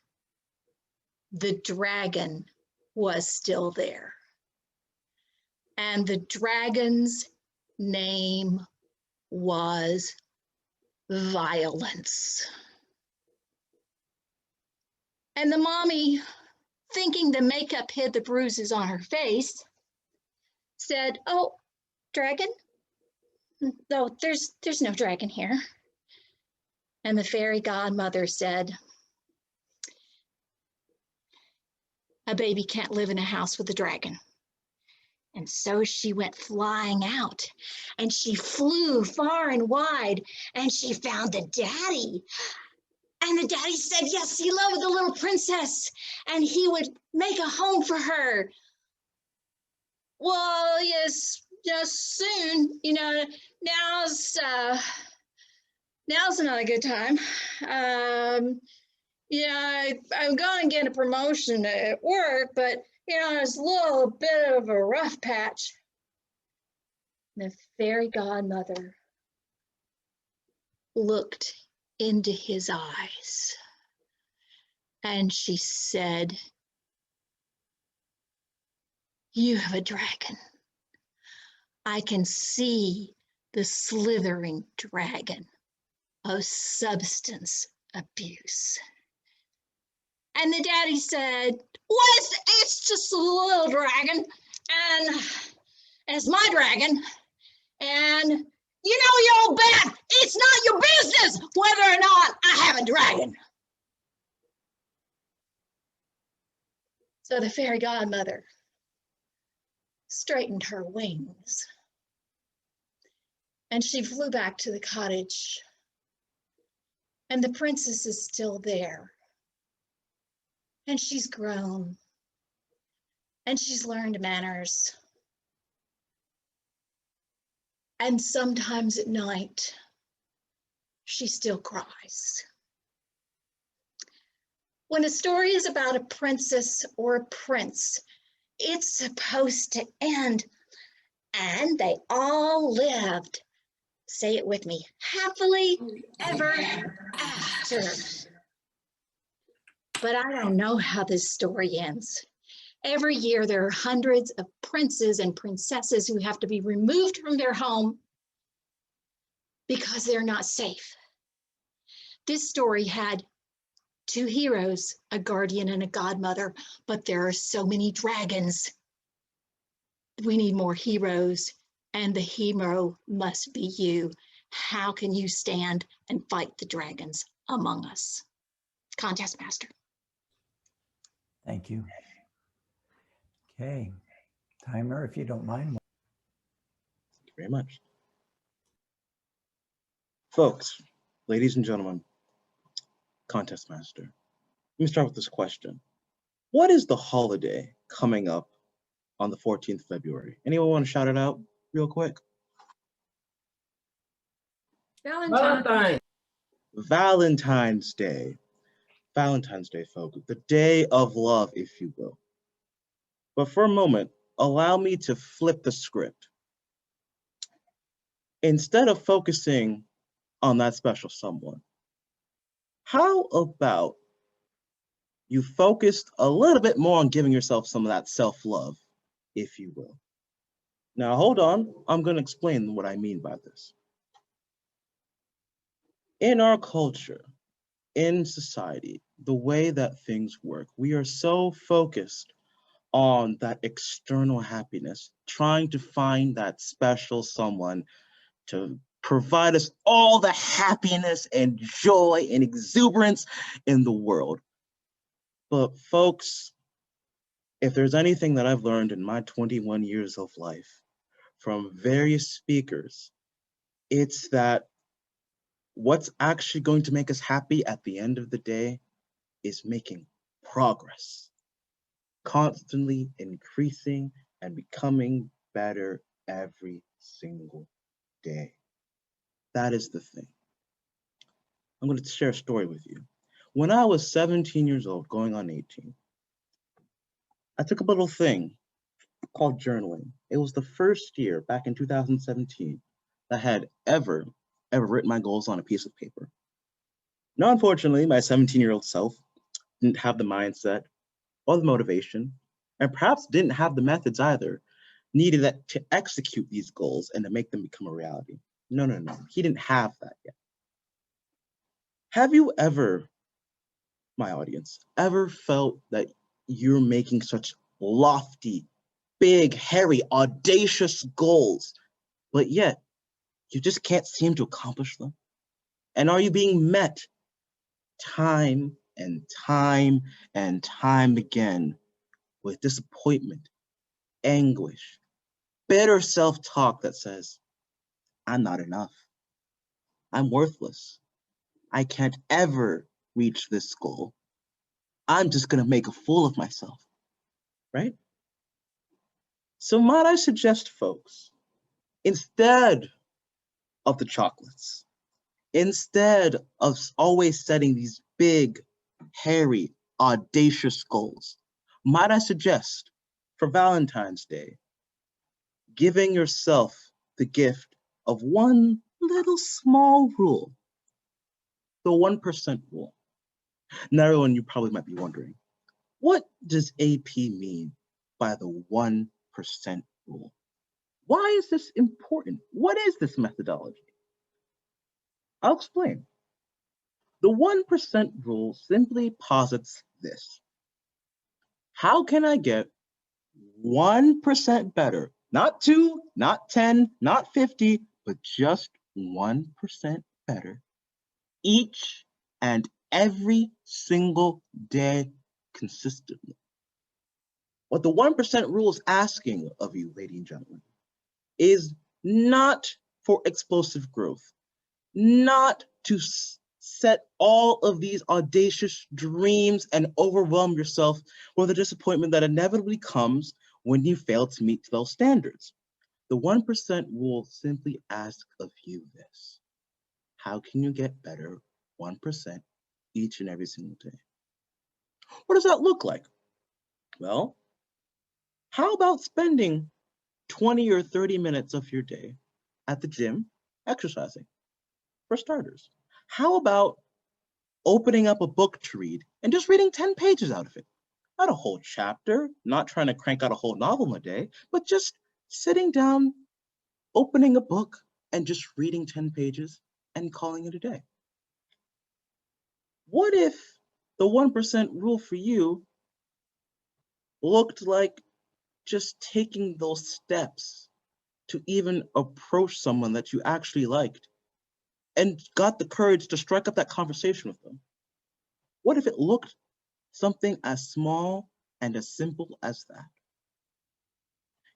the dragon was still there. And the dragon's name was Violence. And the mommy, thinking the makeup hid the bruises on her face, said, oh, dragon? No, there's no dragon here. And the fairy godmother said, a baby can't live in a house with a dragon. And so she went flying out, and she flew far and wide, and she found the daddy. And the daddy said, yes, he loved the little princess, and he would make a home for her. Well, yes, soon, now's not a good time. I'm going to get a promotion at work, but, it's a little bit of a rough patch. The fairy godmother looked into his eyes, and she said, you have a dragon. I can see the slithering dragon of substance abuse. And the daddy said, well, it's just a little dragon, and it's my dragon. And you know, you old bat, it's not your business whether or not I have a dragon. So the fairy godmother straightened her wings and she flew back to the cottage. And the princess is still there. And she's grown. And she's learned manners. And sometimes at night, she still cries. When a story is about a princess or a prince, it's supposed to end. And they all lived, say it with me, happily ever after. But I don't know how this story ends. Every year there are hundreds of princes and princesses who have to be removed from their home because they're not safe. This story had two heroes, a guardian and a godmother, but there are so many dragons. We need more heroes, and the hero must be you. How can you stand and fight the dragons among us? Contest Master. Thank you. Okay, timer, if you don't mind. Thank you very much. Folks, ladies and gentlemen, Contest Master, let me start with this question. What is the holiday coming up on the 14th of February? Anyone want to shout it out real quick? Valentine. Valentine's Day. Valentine's Day, folks. The day of love, if you will. But for a moment, allow me to flip the script. Instead of focusing on that special someone, how about you focused a little bit more on giving yourself some of that self-love, if you will. Now, hold on. I'm going to explain what I mean by this. In our culture, in society, the way that things work, we are so focused on that external happiness, trying to find that special someone to provide us all the happiness and joy and exuberance in the world. But folks, if there's anything that I've learned in my 21 years of life from various speakers, it's that what's actually going to make us happy at the end of the day is making progress, constantly increasing and becoming better every single day. That is the thing. I'm going to share a story with you. When I was 17 years old, going on 18, I took a little thing called journaling. It was the first year back in 2017 that I had ever written my goals on a piece of paper. Now, unfortunately, my 17-year-old self didn't have the mindset or the motivation, and perhaps didn't have the methods either, needed to execute these goals and to make them become a reality. No, he didn't have that yet. Have you ever, my audience, ever felt that you're making such lofty, big, hairy, audacious goals, but yet you just can't seem to accomplish them? And are you being met time and time and time again with disappointment, anguish, bitter self-talk that says, I'm not enough, I'm worthless, I can't ever reach this goal, I'm just gonna make a fool of myself, right? So might I suggest, folks, instead of the chocolates, instead of always setting these big, hairy, audacious goals, might I suggest for Valentine's Day, giving yourself the gift of one little small rule, the 1% rule. Now, everyone, you probably might be wondering, what does AP mean by the 1% rule. Why is this important? What is this methodology? I'll explain. The 1% rule simply posits this. How can I get 1% better? Not 2, not 10, not 50, but just 1% better each and every single day consistently. What the 1% rule is asking of you, ladies and gentlemen, is not for explosive growth, not to set all of these audacious dreams and overwhelm yourself with the disappointment that inevitably comes when you fail to meet those standards. The 1% rule simply asks of you this. How can you get better 1% each and every single day? What does that look like? Well, how about spending 20 or 30 minutes of your day at the gym exercising, for starters? How about opening up a book to read and just reading 10 pages out of it? Not a whole chapter, not trying to crank out a whole novel in a day, but just sitting down, opening a book and just reading 10 pages and calling it a day. What if the 1% rule for you looked like just taking those steps to even approach someone that you actually liked and got the courage to strike up that conversation with them? What if it looked something as small and as simple as that?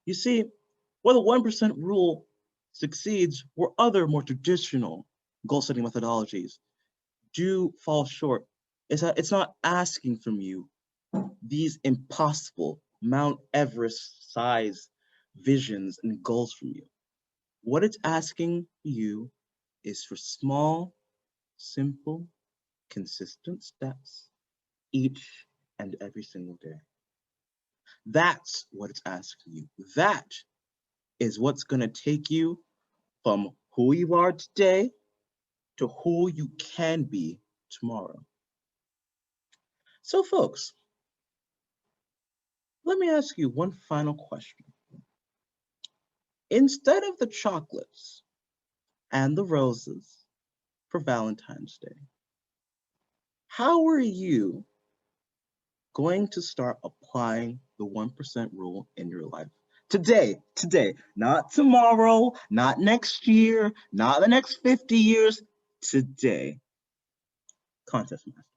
You see, where the 1% rule succeeds, where other more traditional goal-setting methodologies do fall short, is that it's not asking from you these impossible Mount Everest size visions and goals from you. What it's asking you is for small, simple, consistent steps each and every single day. That's what it's asking you. That is what's going to take you from who you are today to who you can be tomorrow. So folks, let me ask you one final question. Instead of the chocolates and the roses for Valentine's Day, how are you going to start applying the 1% rule in your life? Today, not tomorrow, not next year, not the next 50 years, today. Contest Master.